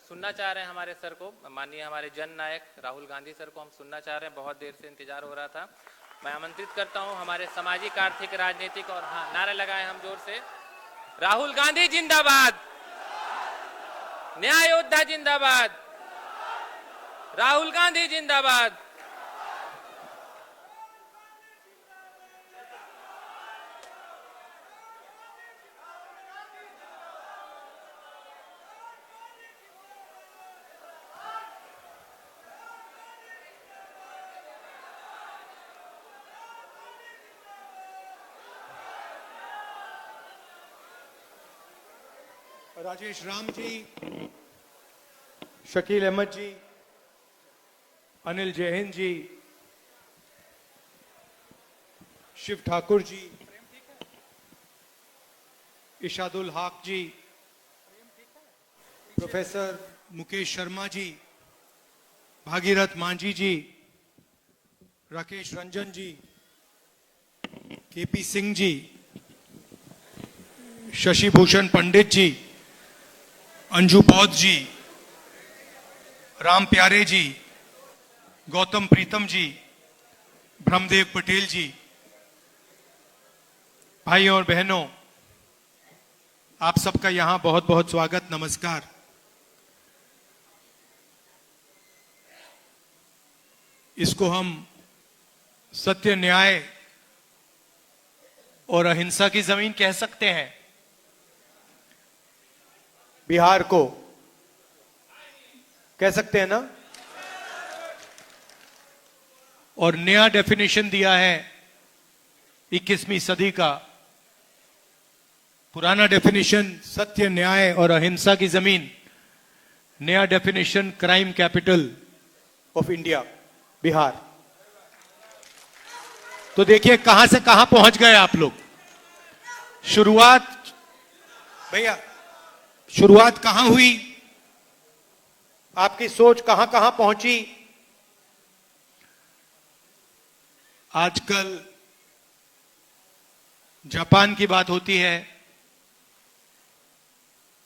सुनना चाह रहे हैं हमारे सर को, माननीय हमारे जन नायक राहुल गांधी सर को हम सुनना चाह रहे हैं। बहुत देर से इंतजार हो रहा था। मैं आमंत्रित करता हूं हमारे सामाजिक, आर्थिक, राजनीतिक और हाँ नारे लगाए हम जोर से। राहुल गांधी जिंदाबाद, न्याय योद्धा जिंदाबाद, राहुल गांधी जिंदाबाद। राजेश राम जी, शकील अहमद जी, अनिल जैन जी, शिव ठाकुर जी, इशादुल हक जी, प्रोफेसर मुकेश शर्मा जी, भागीरथ मांझी जी, राकेश रंजन जी, केपी सिंह जी, शशि भूषण पंडित जी, अंजू बौद्ध जी, राम प्यारे जी, गौतम प्रीतम जी, ब्रह्मदेव पटेल जी, भाई और बहनों, आप सबका यहां बहुत बहुत स्वागत, नमस्कार। इसको हम सत्य, न्याय और अहिंसा की जमीन कह सकते हैं। बिहार को कह सकते हैं ना। और नया डेफिनेशन दिया है 21वीं सदी का। पुराना डेफिनेशन सत्य, न्याय और अहिंसा की जमीन, नया definition crime capital of India, Bihar. तो देखिए कहां से कहां पहुंच गए आप लोग। शुरुआत भैया, शुरुआत कहां हुई, आपकी सोच कहां कहां पहुंची। आजकल जापान की बात होती है,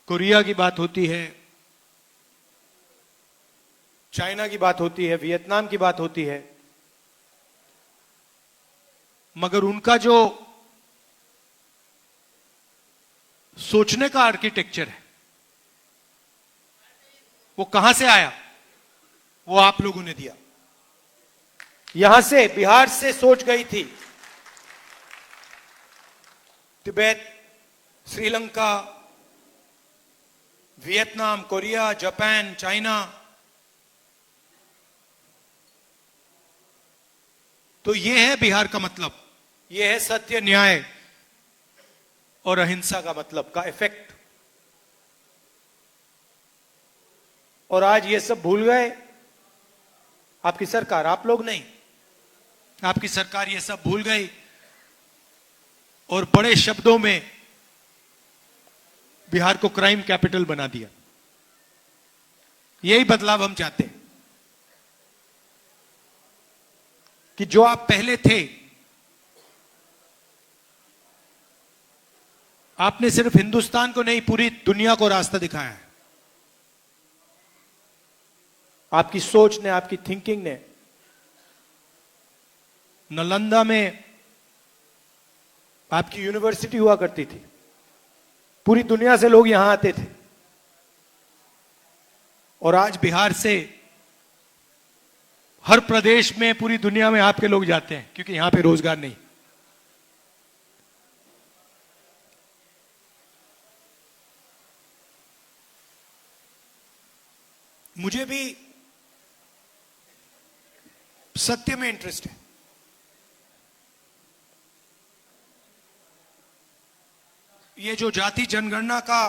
कोरिया की बात होती है, चाइना की बात होती है, वियतनाम की बात होती है, मगर उनका जो सोचने का आर्किटेक्चर है, वो कहां से आया? वो आप लोगों ने दिया। यहां से, बिहार से सोच गई थी, Tibet, Sri Lanka, Vietnam, Korea, Japan, China. तो ये है बिहार का मतलब, ये है सत्य, न्याय और अहिंसा का मतलब, का इफेक्ट। और आज ये सब भूल गए आपकी सरकार, आप लोग नहीं, आपकी सरकार ये सब भूल गई और बड़े शब्दों में बिहार को क्राइम कैपिटल बना दिया। यही बदलाव हम चाहते हैं कि जो आप पहले थे, आपने सिर्फ हिंदुस्तान को नहीं, पूरी दुनिया को रास्ता दिखाया है। आपकी सोच ने, आपकी थिंकिंग ने। नालंदा में आपकी यूनिवर्सिटी हुआ करती थी, पूरी दुनिया से लोग यहां आते थे, और आज बिहार से हर प्रदेश में, पूरी दुनिया में आपके लोग जाते हैं, क्योंकि यहां पे रोजगार नहीं। मुझे भी सत्य में इंटरेस्ट है। ये जो जाति जनगणना का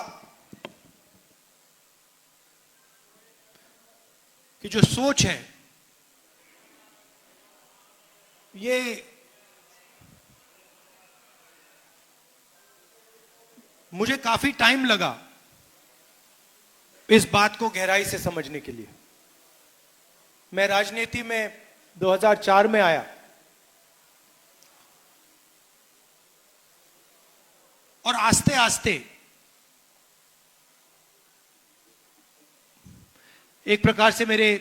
कि जो सोच है, ये मुझे काफी टाइम लगा इस बात को गहराई से समझने के लिए। मैं राजनीति में 2004 में आया, और आस्ते आस्ते एक प्रकार से मेरे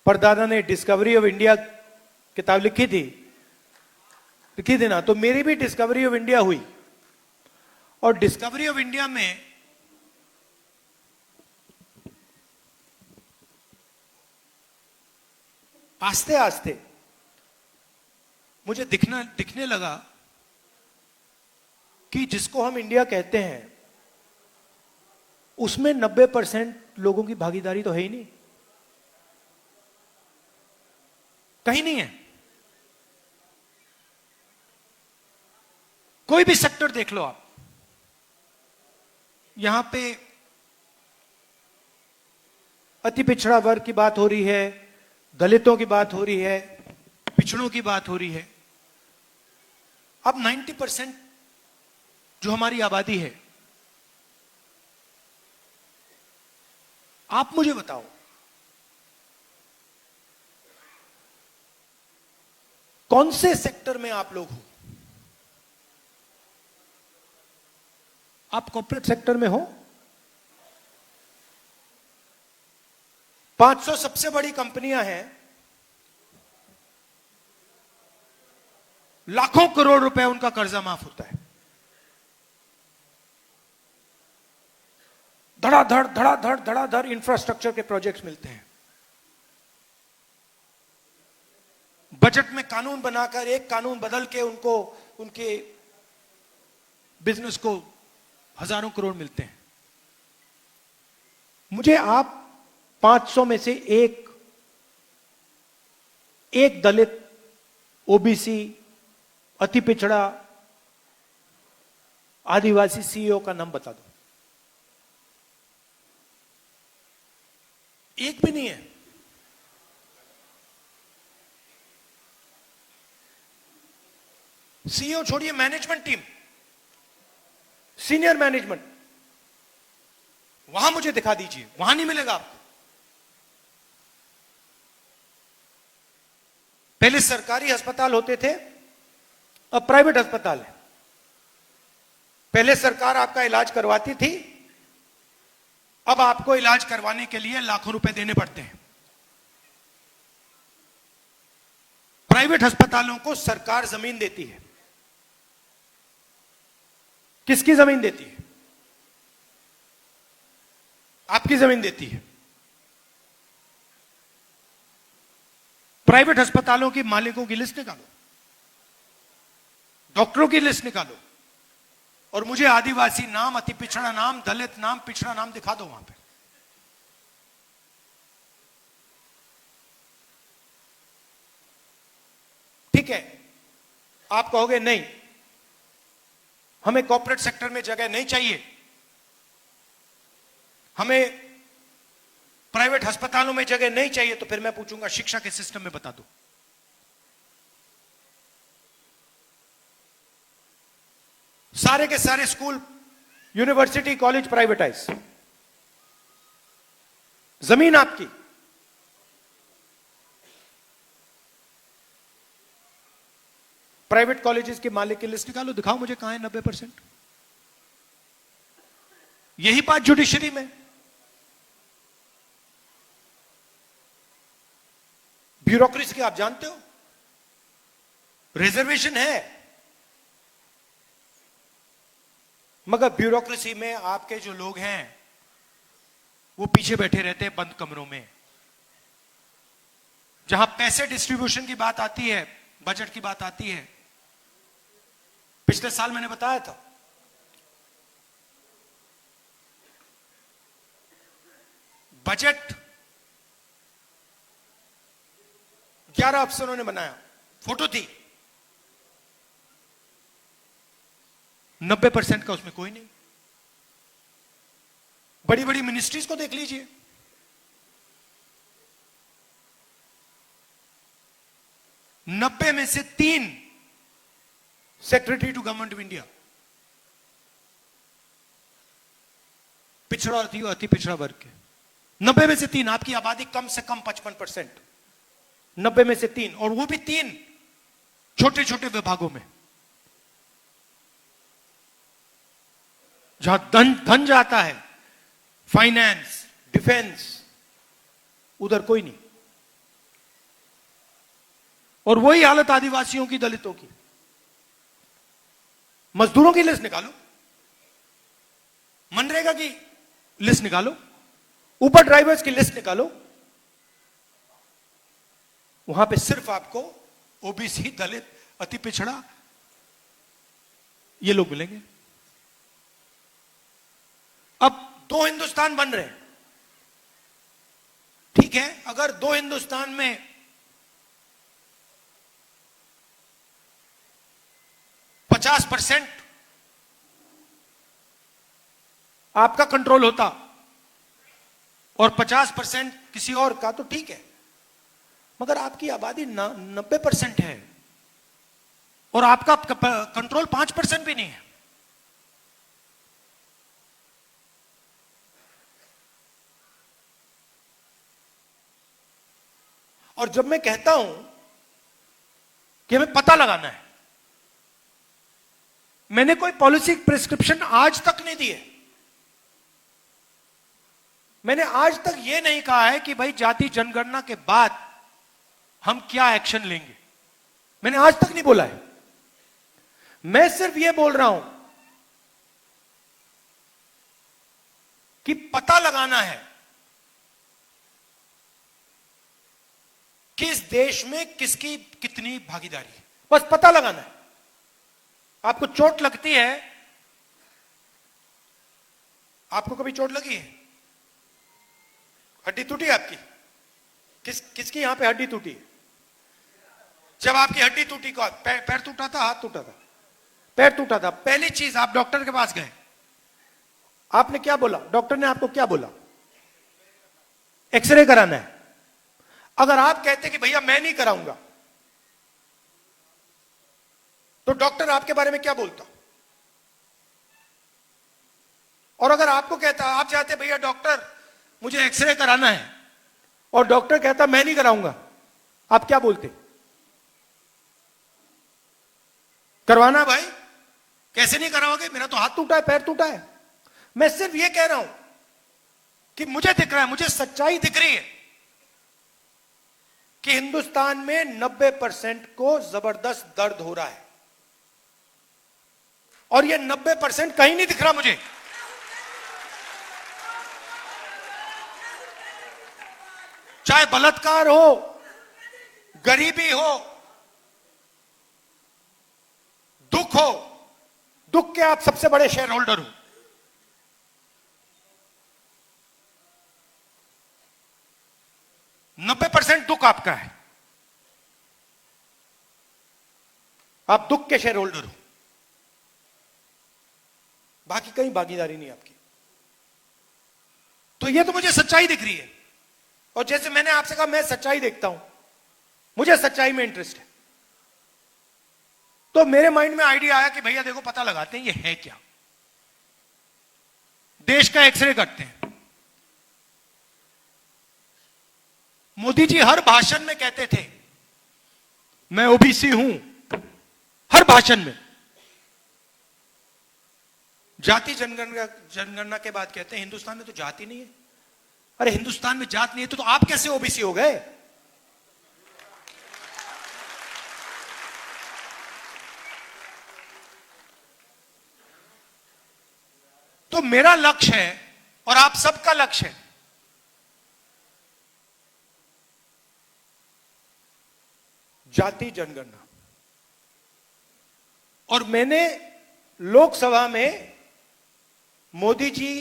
परदादा ने डिस्कवरी ऑफ इंडिया किताब लिखी थी ना, तो मेरी भी डिस्कवरी ऑफ इंडिया हुई। और डिस्कवरी ऑफ इंडिया में आस्ते आस्ते मुझे दिखने लगा कि जिसको हम इंडिया कहते हैं उसमें 90% लोगों की भागीदारी तो है ही नहीं, कहीं नहीं है। कोई भी सेक्टर देख लो आप, यहां पे अति पिछड़ा वर्ग की बात हो रही है, दलितों की बात हो रही है, पिछड़ों की बात हो रही है। अब 90% जो हमारी आबादी है, आप मुझे बताओ, कौन से सेक्टर में आप लोग हो? आप कॉर्पोरेट सेक्टर में हो? 500 सबसे बड़ी कंपनियां हैं, लाखों करोड़ रुपए उनका कर्जा माफ होता है। धड़ाधड़ इंफ्रास्ट्रक्चर के प्रोजेक्ट्स मिलते हैं। बजट में कानून बनाकर, एक कानून बदल के उनको, उनके बिजनेस को हजारों करोड़ मिलते हैं। मुझे आप 500 में से एक दलित, ओबीसी, अति पिछड़ा, आदिवासी सीईओ का नाम बता दो। एक भी नहीं है। सीईओ छोड़िए, मैनेजमेंट टीम, सीनियर मैनेजमेंट, वहां मुझे दिखा दीजिए, वहां नहीं मिलेगा आपको। पहले सरकारी अस्पताल होते थे, अब प्राइवेट अस्पताल है। पहले सरकार आपका इलाज करवाती थी, अब आपको इलाज करवाने के लिए लाखों रुपए देने पड़ते हैं। प्राइवेट अस्पतालों को सरकार जमीन देती है किसकी जमीन देती है? आपकी जमीन देती है। प्राइवेट अस्पतालों के मालिकों की लिस्ट निकालो, डॉक्टरों की लिस्ट निकालो, और मुझे आदिवासी नाम, अति पिछड़ा नाम, दलित नाम, पिछड़ा नाम दिखा दो वहां पे। ठीक है, आप कहोगे नहीं, हमें कॉर्पोरेट सेक्टर में जगह नहीं चाहिए, हमें प्राइवेट अस्पतालों में जगह नहीं चाहिए, तो फिर मैं पूछूंगा शिक्षा के सिस्टम में बता दो। सारे के सारे स्कूल, यूनिवर्सिटी, कॉलेज प्राइवेटाइज, जमीन आपकी, प्राइवेट कॉलेजेस के मालिक की लिस्ट निकालो, दिखाओ मुझे कहां है 90%। यही बात जुडिशरी में, ब्यूरोक्रेसी की आप जानते हो, रिजर्वेशन है, मगर ब्यूरोक्रेसी में आपके जो लोग हैं वो पीछे बैठे रहते हैं बंद कमरों में। जहां पैसे डिस्ट्रीब्यूशन की बात आती है, बजट की बात आती है, पिछले साल मैंने बताया था, बजट 11 अफसरों ने बनाया, फोटो थी, 90% का उसमें कोई नहीं। बड़ी बड़ी मिनिस्ट्रीज को देख लीजिए, नब्बे में से 3 secretary to government of India पिछड़ा अति पिछड़ा वर्ग के, 90 में से 3। आपकी आबादी कम से कम 55%, 90 में से 3, और वो भी 3 छोटे छोटे विभागों में, जहां धन जाता है, फाइनेंस, डिफेंस, उधर कोई नहीं। और वही हालत आदिवासियों की, दलितों की। मजदूरों की लिस्ट निकालो, मनरेगा की लिस्ट निकालो, ऊपर ड्राइवर्स की लिस्ट निकालो, वहां पे सिर्फ आपको ओबीसी, दलित, अति पिछड़ा, ये लोग मिलेंगे। अब 2 हिंदुस्तान बन रहे हैं, ठीक है, अगर 2 हिंदुस्तान में 50% आपका कंट्रोल होता और 50% किसी और का, तो ठीक है, मगर आपकी आबादी 90% है और आपका कंट्रोल 5% भी नहीं है। और जब मैं कहता हूं कि हमें पता लगाना है, मैंने कोई पॉलिसी प्रिस्क्रिप्शन आज तक नहीं दी है। मैंने आज तक यह नहीं कहा है कि भाई जाति जनगणना के बाद हम क्या एक्शन लेंगे, मैंने आज तक नहीं बोला है। मैं सिर्फ यह बोल रहा हूं कि पता लगाना है कि इस देश में किसकी कितनी भागीदारी है, बस पता लगाना है। आपको चोट लगती है, आपको कभी चोट लगी है, हड्डी टूटी आपकी, किसकी यहां पे हड्डी टूटी है? जब आपकी हड्डी टूटी, को पैर टूटा था, हाथ टूटा था, पैर टूटा था, पहली चीज आप डॉक्टर के पास गए, आपने क्या बोला? डॉक्टर ने आपको क्या बोला? एक्सरे कराना है। अगर आप कहते कि भैया मैं नहीं कराऊंगा, तो डॉक्टर आपके बारे में क्या बोलता? और अगर आपको कहता, आप चाहते भैया डॉक्टर मुझे एक्सरे कराना है, और डॉक्टर कहता मैं नहीं कराऊंगा, आप क्या बोलते? करवाना भाई, कैसे नहीं कराओगे, मेरा तो हाथ टूटा है, पैर टूटा है। मैं सिर्फ ये कह रहा हूं कि मुझे दिख रहा है, मुझे सच्चाई दिख रही है कि हिंदुस्तान में 90% को जबरदस्त दर्द हो रहा है। और ये 90% कहीं नहीं दिख रहा मुझे। चाहे बलात्कार हो, गरीबी हो, दुख हो, दुख के आप सबसे बड़े शेयर होल्डर हो। नब्बे % दुख आपका है, आप दुख के शेयर होल्डर हो, बाकी कहीं भागीदारी नहीं आपकी। तो ये तो मुझे सच्चाई दिख रही है, और जैसे मैंने आपसे कहा मैं सच्चाई देखता हूं, मुझे सच्चाई में इंटरेस्ट है। तो मेरे माइंड में आइडिया आया कि भैया देखो पता लगाते हैं ये है क्या, देश का एक्सरे करते हैं। मोदी जी हर भाषण में कहते थे मैं ओबीसी हूं, हर भाषण में। जाति जनगणना के बाद कहते हैं हिंदुस्तान में तो जाति नहीं है। अरे हिंदुस्तान में जात नहीं है तो आप कैसे ओबीसी हो गए? तो मेरा लक्ष्य है और आप सबका लक्ष्य है जाति जनगणना। और मैंने लोकसभा में मोदी जी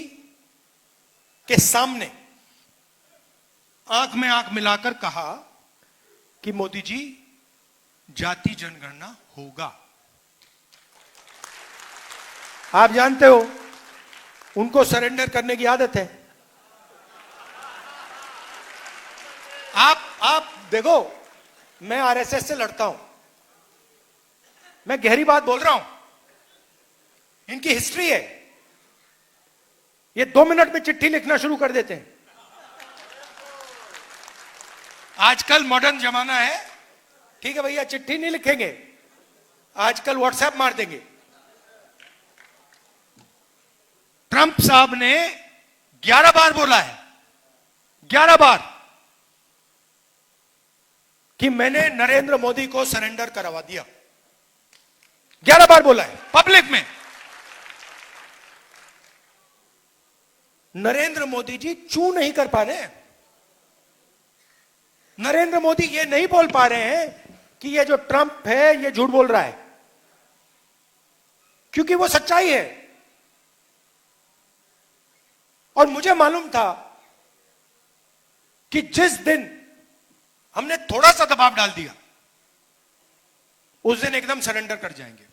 के सामने आंख में आंख मिलाकर कहा कि मोदी जी जाति जनगणना होगा। आप जानते हो उनको सरेंडर करने की आदत है। आप देखो मैं आरएसएस से लड़ता हूं, मैं गहरी बात बोल रहा हूं, इनकी हिस्ट्री है। ये 2 मिनट में चिट्ठी लिखना शुरू कर देते हैं। आजकल मॉडर्न जमाना है, ठीक है भैया चिट्ठी नहीं लिखेंगे, आजकल व्हाट्सएप मार देंगे। ट्रंप साहब ने 11 बार बोला है, 11 बार, कि मैंने नरेंद्र मोदी को सरेंडर करवा दिया। 11 बार बोला है पब्लिक में। नरेंद्र मोदी जी चू नहीं कर पा रहे हैं। नरेंद्र मोदी ये नहीं बोल पा रहे हैं कि ये जो ट्रंप है ये झूठ बोल रहा है, क्योंकि वो सच्चाई है। और मुझे मालूम था कि जिस दिन हमने थोड़ा सा दबाव डाल दिया उस दिन एकदम सरेंडर कर जाएंगे।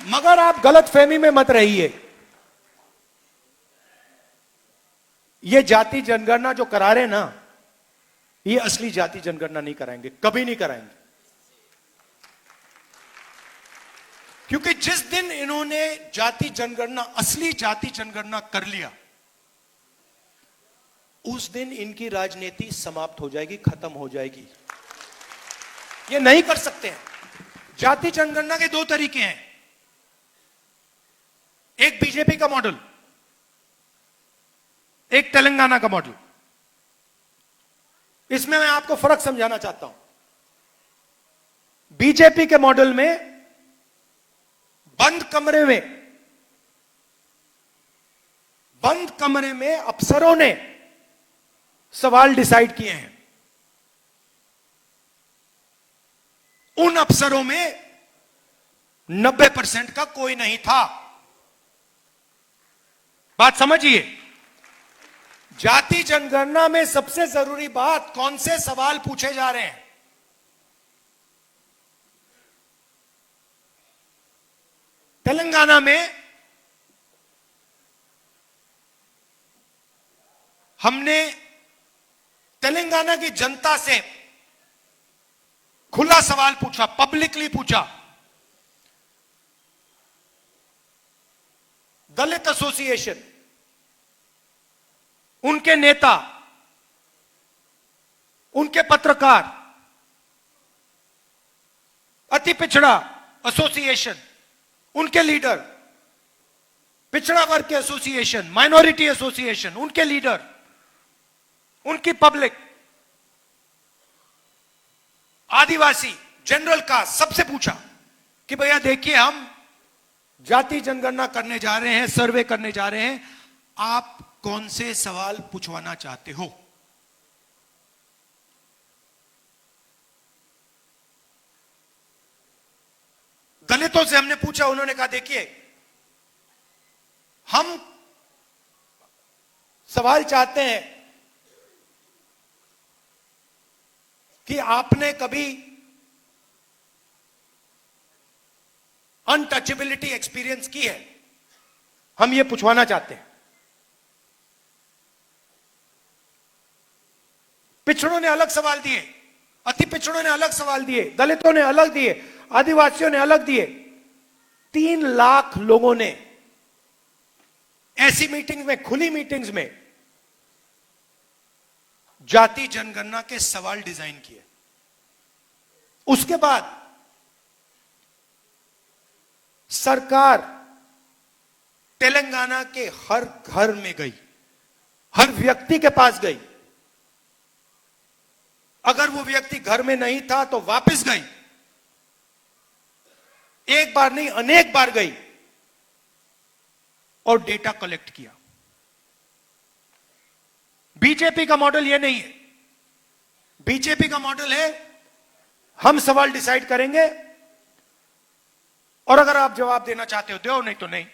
मगर आप गलत फहमी में मत रहिए। ये जाति जनगणना जो करा रहे ना, ये असली जाति जनगणना नहीं कराएंगे, कभी नहीं कराएंगे। क्योंकि जिस दिन इन्होंने जाति जनगणना, असली जाति जनगणना कर लिया, उस दिन इनकी राजनीति समाप्त हो जाएगी, खत्म हो जाएगी। ये नहीं कर सकते हैं। जाति जनगणना के 2 तरीके हैं, एक बीजेपी का मॉडल, एक तेलंगाना का मॉडल। इसमें मैं आपको फर्क समझाना चाहता हूं। बीजेपी के मॉडल में बंद कमरे में अफसरों ने सवाल डिसाइड किए हैं। उन अफसरों में 90% का कोई नहीं था। बात समझिए। जाति जनगणना में सबसे जरूरी बात, कौन से सवाल पूछे जा रहे हैं। तेलंगाना में हमने तेलंगाना की जनता से खुला सवाल पूछा, पब्लिकली पूछा। दलित एसोसिएशन, उनके नेता, उनके पत्रकार, अति पिछड़ा एसोसिएशन, उनके लीडर, पिछड़ा वर्ग के एसोसिएशन, माइनॉरिटी एसोसिएशन, उनके लीडर, उनकी पब्लिक, आदिवासी, जनरल कास्ट, सबसे पूछा कि भैया देखिए हम जाति जनगणना करने जा रहे हैं, सर्वे करने जा रहे हैं, आप कौन से सवाल पूछवाना चाहते हो। दलितों से हमने पूछा, उन्होंने कहा देखिए हम सवाल चाहते हैं कि आपने कभी अनटचेबिलिटी एक्सपीरियंस की है, हम ये पूछवाना चाहते हैं। पिछड़ों ने अलग सवाल दिए, अति पिछड़ों ने अलग सवाल दिए, दलितों ने अलग दिए, आदिवासियों ने अलग दिए। 3 लाख लोगों ने ऐसी मीटिंग्स में, खुली मीटिंग्स में जाति जनगणना के सवाल डिजाइन किए। उसके बाद सरकार तेलंगाना के हर घर में गई, हर व्यक्ति के पास गई। अगर वो व्यक्ति घर में नहीं था तो वापस गई, एक बार नहीं अनेक बार गई और डेटा कलेक्ट किया। बीजेपी का मॉडल यह नहीं है। बीजेपी का मॉडल है हम सवाल डिसाइड करेंगे और अगर आप जवाब देना चाहते हो दो, नहीं तो नहीं,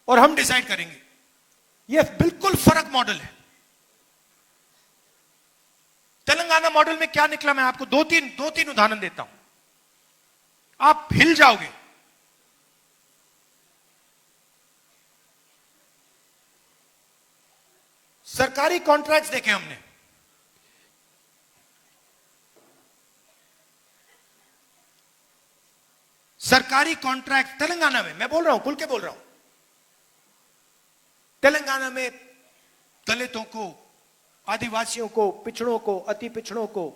और हम डिसाइड करेंगे। यह बिल्कुल फर्क मॉडल है। तेलंगाना मॉडल में क्या निकला, मैं आपको दो तीन उदाहरण देता हूं, आप हिल जाओगे। सरकारी कॉन्ट्रैक्ट्स देखे हमने, सरकारी कॉन्ट्रैक्ट तेलंगाना में, मैं बोल रहा हूं, खुल के बोल रहा हूं, तेलंगाना में दलितों को, आदिवासियों को, पिछड़ों को, अति पिछड़ों को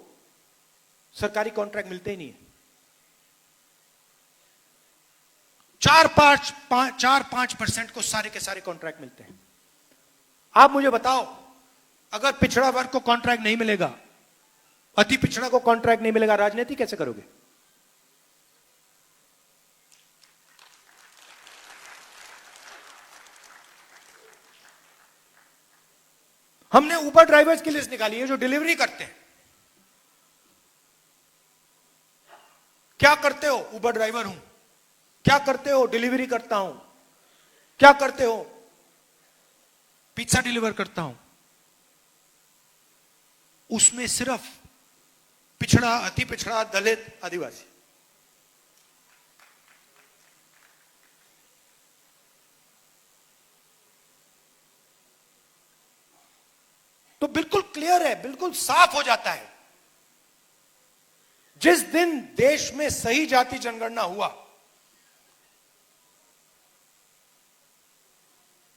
सरकारी कॉन्ट्रैक्ट मिलते ही नहीं है। 4-5% को सारे के सारे कॉन्ट्रैक्ट मिलते हैं। आप मुझे बताओ, अगर पिछड़ा वर्ग को कॉन्ट्रैक्ट नहीं मिलेगा, अति पिछड़ा को कॉन्ट्रैक्ट नहीं मिलेगा, राजनीति कैसे करोगे? हमने उबर ड्राइवर्स की लिस्ट निकाली है जो डिलीवरी करते हैं। क्या करते हो? उबर ड्राइवर हूं। क्या करते हो? डिलीवरी करता हूं। क्या करते हो? पिज्जा डिलीवर करता हूं। उसमें सिर्फ पिछड़ा, अति पिछड़ा, दलित, आदिवासी। तो बिल्कुल क्लियर है, बिल्कुल साफ हो जाता है। जिस दिन देश में सही जाति जनगणना हुआ,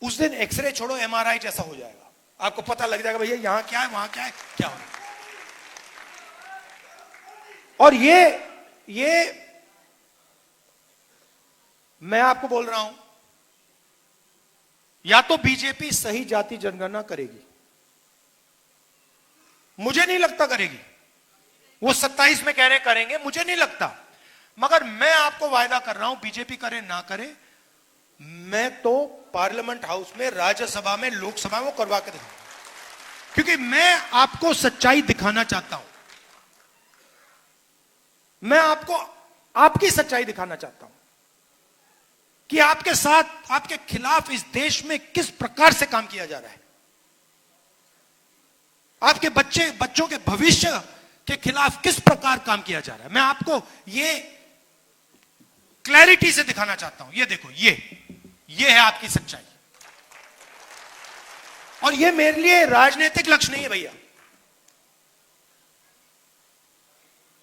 उस दिन एक्सरे छोड़ो एमआरआई जैसा हो जाएगा। आपको पता लग जाएगा भैया यहां क्या है, वहां क्या है, क्या हो रहा है। और ये मैं आपको बोल रहा हूं, या तो बीजेपी सही जाति जनगणना करेगी, मुझे नहीं लगता करेगी। वो 27 में कह रहे करेंगे, मुझे नहीं लगता। मगर मैं आपको वायदा कर रहा हूं, बीजेपी करे ना करे, मैं तो पार्लियामेंट हाउस में, राज्यसभा में, लोकसभा में वो करवा के दूंगा। क्योंकि मैं आपको सच्चाई दिखाना चाहता हूं। मैं आपको आपकी सच्चाई दिखाना चाहता हूं कि आपके साथ, आपके खिलाफ इस देश में किस प्रकार से काम किया जा रहा है। आपके बच्चों के भविष्य के खिलाफ किस प्रकार काम किया जा रहा है। मैं आपको ये क्लैरिटी से दिखाना चाहता हूं। ये देखो, ये है आपकी सच्चाई। और ये मेरे लिए राजनीतिक लक्ष्य नहीं है भैया।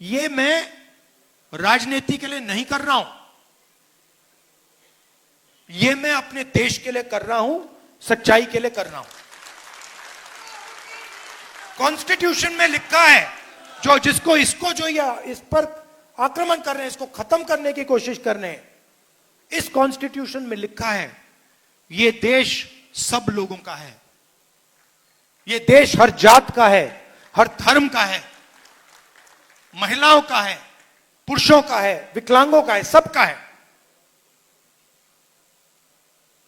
ये मैं राजनीति के लिए नहीं कर रहा हूं, ये मैं अपने देश के लिए कर रहा हूं, सच्चाई के लिए कर रहा हूं। कॉन्स्टिट्यूशन में लिखा है, जिसको इसको जो या इस पर आक्रमण कर रहे हैं, इसको खत्म करने की कोशिश कर रहे हैं, इस कॉन्स्टिट्यूशन में लिखा है ये देश सब लोगों का है। ये देश हर जात का है, हर धर्म का है, महिलाओं का है, पुरुषों का है, विकलांगों का है, सबका है।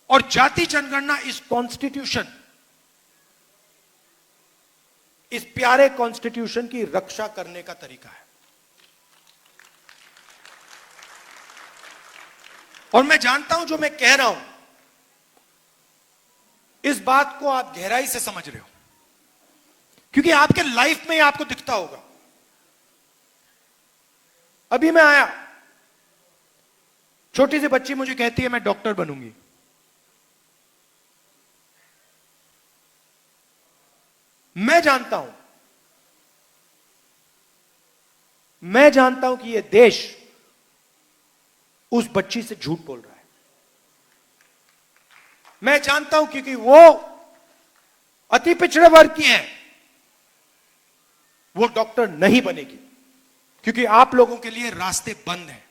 और जाति जनगणना इस कॉन्स्टिट्यूशन, इस प्यारे कॉन्स्टिट्यूशन की रक्षा करने का तरीका है। और मैं जानता हूं जो मैं कह रहा हूं, इस बात को आप गहराई से समझ रहे हो, क्योंकि आपके लाइफ में आपको दिखता होगा। अभी मैं आया, छोटी सी बच्ची मुझे कहती है मैं डॉक्टर बनूंगी। मैं जानता हूं कि यह देश उस बच्ची से झूठ बोल रहा है। मैं जानता हूं क्योंकि वो अति पिछड़े वर्ग की है, वो डॉक्टर नहीं बनेगी, क्योंकि आप लोगों के लिए रास्ते बंद हैं।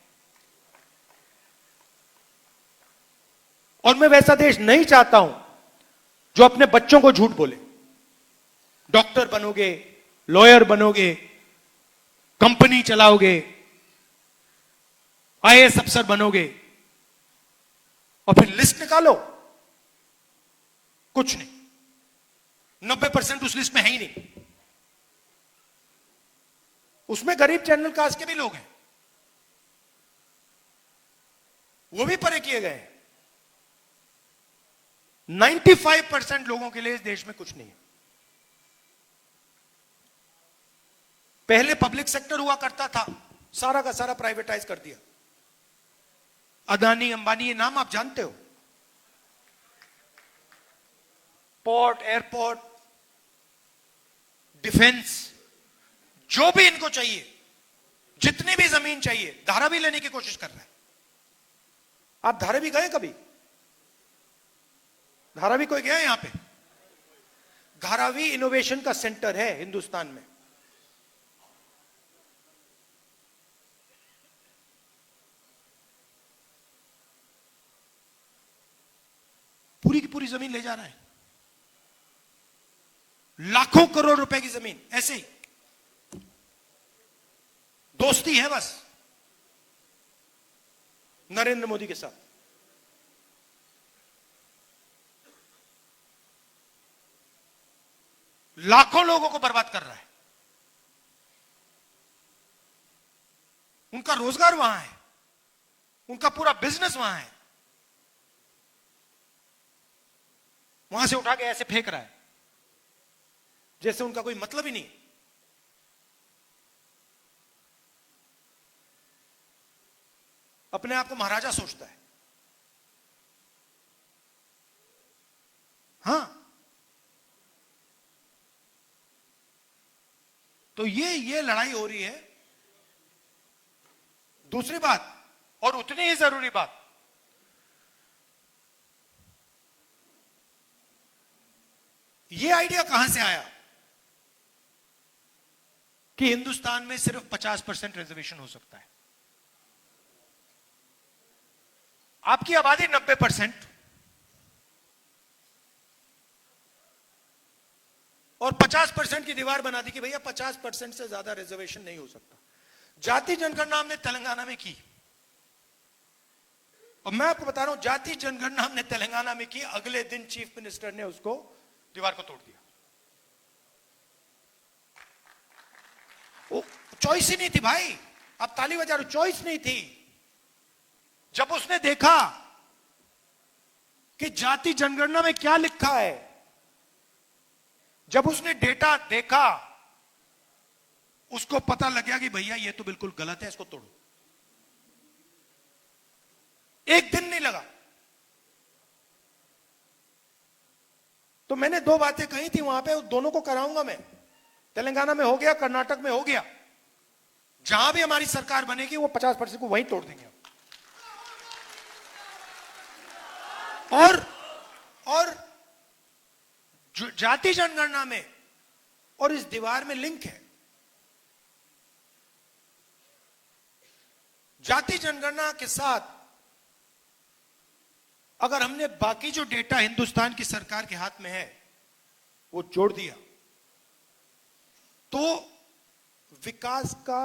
और मैं वैसा देश नहीं चाहता हूं जो अपने बच्चों को झूठ बोले। डॉक्टर बनोगे, लॉयर बनोगे, कंपनी चलाओगे, आईएएस अफसर बनोगे, और फिर लिस्ट निकालो, कुछ नहीं, 90% उस लिस्ट में है ही नहीं। उसमें गरीब जनरल कास्ट के भी लोग हैं, वो भी परे किए गए हैं। 95% लोगों के लिए इस देश में कुछ नहीं है। पहले पब्लिक सेक्टर हुआ करता था, सारा का सारा प्राइवेटाइज कर दिया। अदानी, अंबानी, ये नाम आप जानते हो। पोर्ट, एयरपोर्ट, डिफेंस, जो भी इनको चाहिए, जितनी भी जमीन चाहिए, धारावी लेने की कोशिश कर रहे हैं। आप धारावी गए कभी? धारावी कोई गया यहां पे? धारावी इनोवेशन का सेंटर है हिंदुस्तान में। पूरी की पूरी जमीन ले जा रहा है, लाखों करोड़ रुपए की जमीन, ऐसे ही दोस्ती है बस नरेंद्र मोदी के साथ। लाखों लोगों को बर्बाद कर रहा है। उनका रोजगार वहां है, उनका पूरा बिजनेस वहां है, वहां से उठा के ऐसे फेंक रहा है जैसे उनका कोई मतलब ही नहीं। अपने आप को महाराजा सोचता है। हां, तो ये लड़ाई हो रही है। दूसरी बात, और उतनी ही जरूरी बात, ये आइडिया कहां से आया कि हिंदुस्तान में सिर्फ 50% रिजर्वेशन हो सकता है? आपकी आबादी 90% और 50% की दीवार बना दी कि भैया 50% से ज्यादा रिजर्वेशन नहीं हो सकता। जाति जनगणना हमने तेलंगाना में की, और मैं आपको बता रहा हूं, जाति जनगणना हमने तेलंगाना में की, अगले दिन चीफ मिनिस्टर ने उसको, दीवार को तोड़ दिया। वो चॉइस ही नहीं थी भाई, आप ताली बजा रहे हो, चॉइस नहीं थी। जब उसने देखा कि जाति जनगणना में क्या लिखा है, जब उसने डेटा देखा, उसको पता लग गया कि भैया ये तो बिल्कुल गलत है, इसको तोड़ो। एक दिन नहीं लगा। तो मैंने दो बातें कही थी वहां पे, दोनों को कराऊंगा मैं। तेलंगाना में हो गया, कर्नाटक में हो गया, जहां भी हमारी सरकार बनेगी वो 50% को वहीं तोड़ देंगे। और जाति जनगणना में और इस दीवार में लिंक है। जाति जनगणना के साथ अगर हमने बाकी जो डेटा हिंदुस्तान की सरकार के हाथ में है वो जोड़ दिया, तो विकास का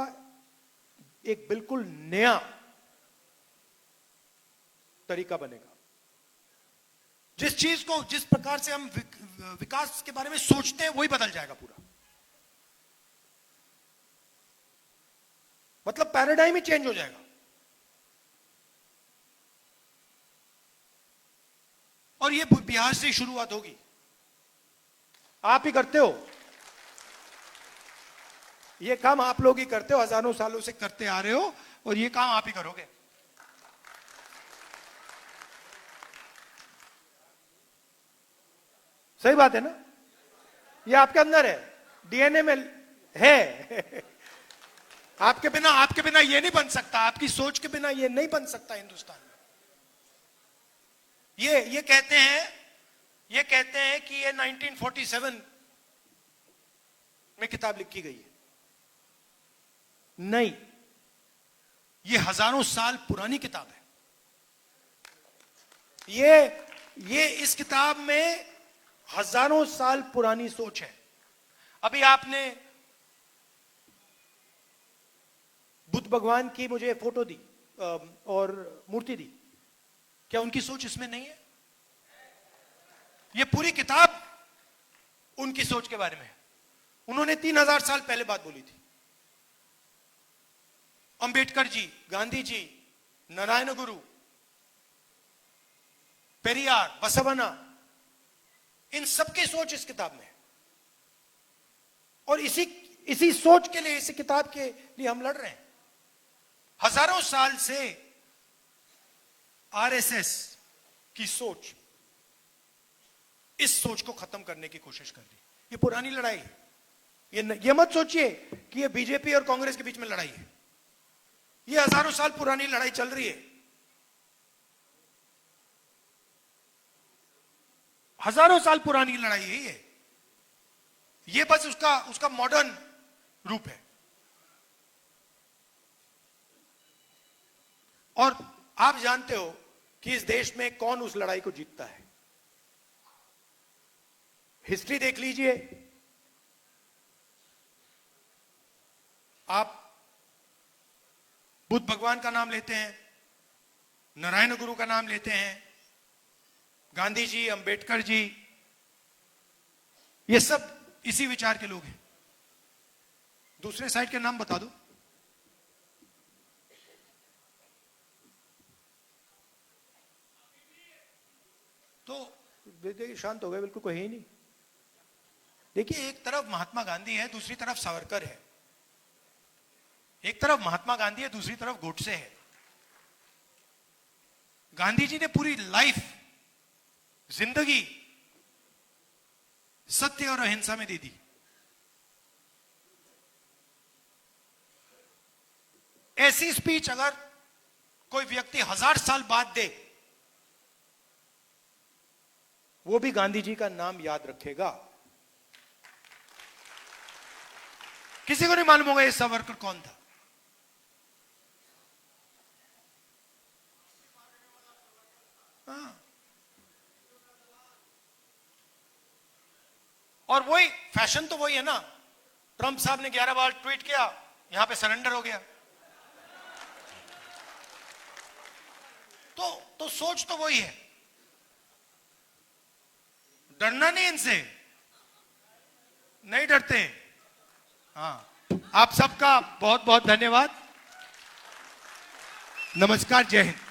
एक बिल्कुल नया तरीका बनेगा। जिस चीज को, जिस प्रकार से हम विकास के बारे में सोचते हैं, वही बदल जाएगा पूरा। मतलब पैराडाइम ही चेंज हो जाएगा। और ये बिहार से शुरुआत होगी। आप ही करते हो ये काम, आप लोग ही करते हो, हजारों सालों से करते आ रहे हो, और ये काम आप ही करोगे। सही बात है ना? ये आपके अंदर है, डीएनए में है। आपके बिना ये नहीं बन सकता, आपकी सोच के बिना ये नहीं बन सकता हिंदुस्तान में। ये कहते हैं कि ये 1947 में किताब लिखी गई है। नहीं, ये हजारों साल पुरानी किताब है। ये इस किताब में हजारों साल पुरानी सोच है। अभी आपने बुद्ध भगवान की मुझे फोटो दी और मूर्ति दी, क्या उनकी सोच इसमें नहीं है? ये पूरी किताब उनकी सोच के बारे में है। उन्होंने 3000 साल पहले बात बोली थी। अंबेडकर जी, गांधी जी, नारायण गुरु, पेरियार, बसवन्ना, इन सबकी सोच इस किताब में है। और इसी सोच के लिए, इसी किताब के लिए हम लड़ रहे हैं। हजारों साल से आरएसएस की सोच, इस सोच को खत्म करने की कोशिश कर रही है। ये पुरानी लड़ाई है। ये मत सोचिए कि ये बीजेपी और कांग्रेस के बीच में लड़ाई है। ये हजारों साल पुरानी लड़ाई चल रही है। हजारों साल पुरानी लड़ाई है ये बस उसका मॉडर्न रूप है। और आप जानते हो कि इस देश में कौन उस लड़ाई को जीतता है। हिस्ट्री देख लीजिए। आप बुद्ध भगवान का नाम लेते हैं, नारायण गुरु का नाम लेते हैं, गांधी जी, अंबेडकर जी, ये सब इसी विचार के लोग हैं। दूसरे साइड के नाम बता दो। तो देखिए, शांत हो गए, बिल्कुल कोई ही नहीं। देखिए, एक तरफ महात्मा गांधी है, दूसरी तरफ सावरकर है। एक तरफ महात्मा गांधी है, दूसरी तरफ गोडसे है। गांधी जी ने पूरी लाइफ, जिंदगी सत्य और अहिंसा में दे दी। ऐसी स्पीच अगर कोई व्यक्ति 1000 साल बाद दे, वो भी गांधी जी का नाम याद रखेगा। किसी को नहीं मालूम होगा ये सावरकर कौन था। हाँ। और वही फैशन तो वही है ना। ट्रंप साहब ने 11 बार ट्वीट किया, यहां पे सरेंडर हो गया। तो सोच तो वही है। डरना नहीं, इनसे नहीं डरते। हाँ, आप सबका बहुत बहुत धन्यवाद। नमस्कार, जय हिंद।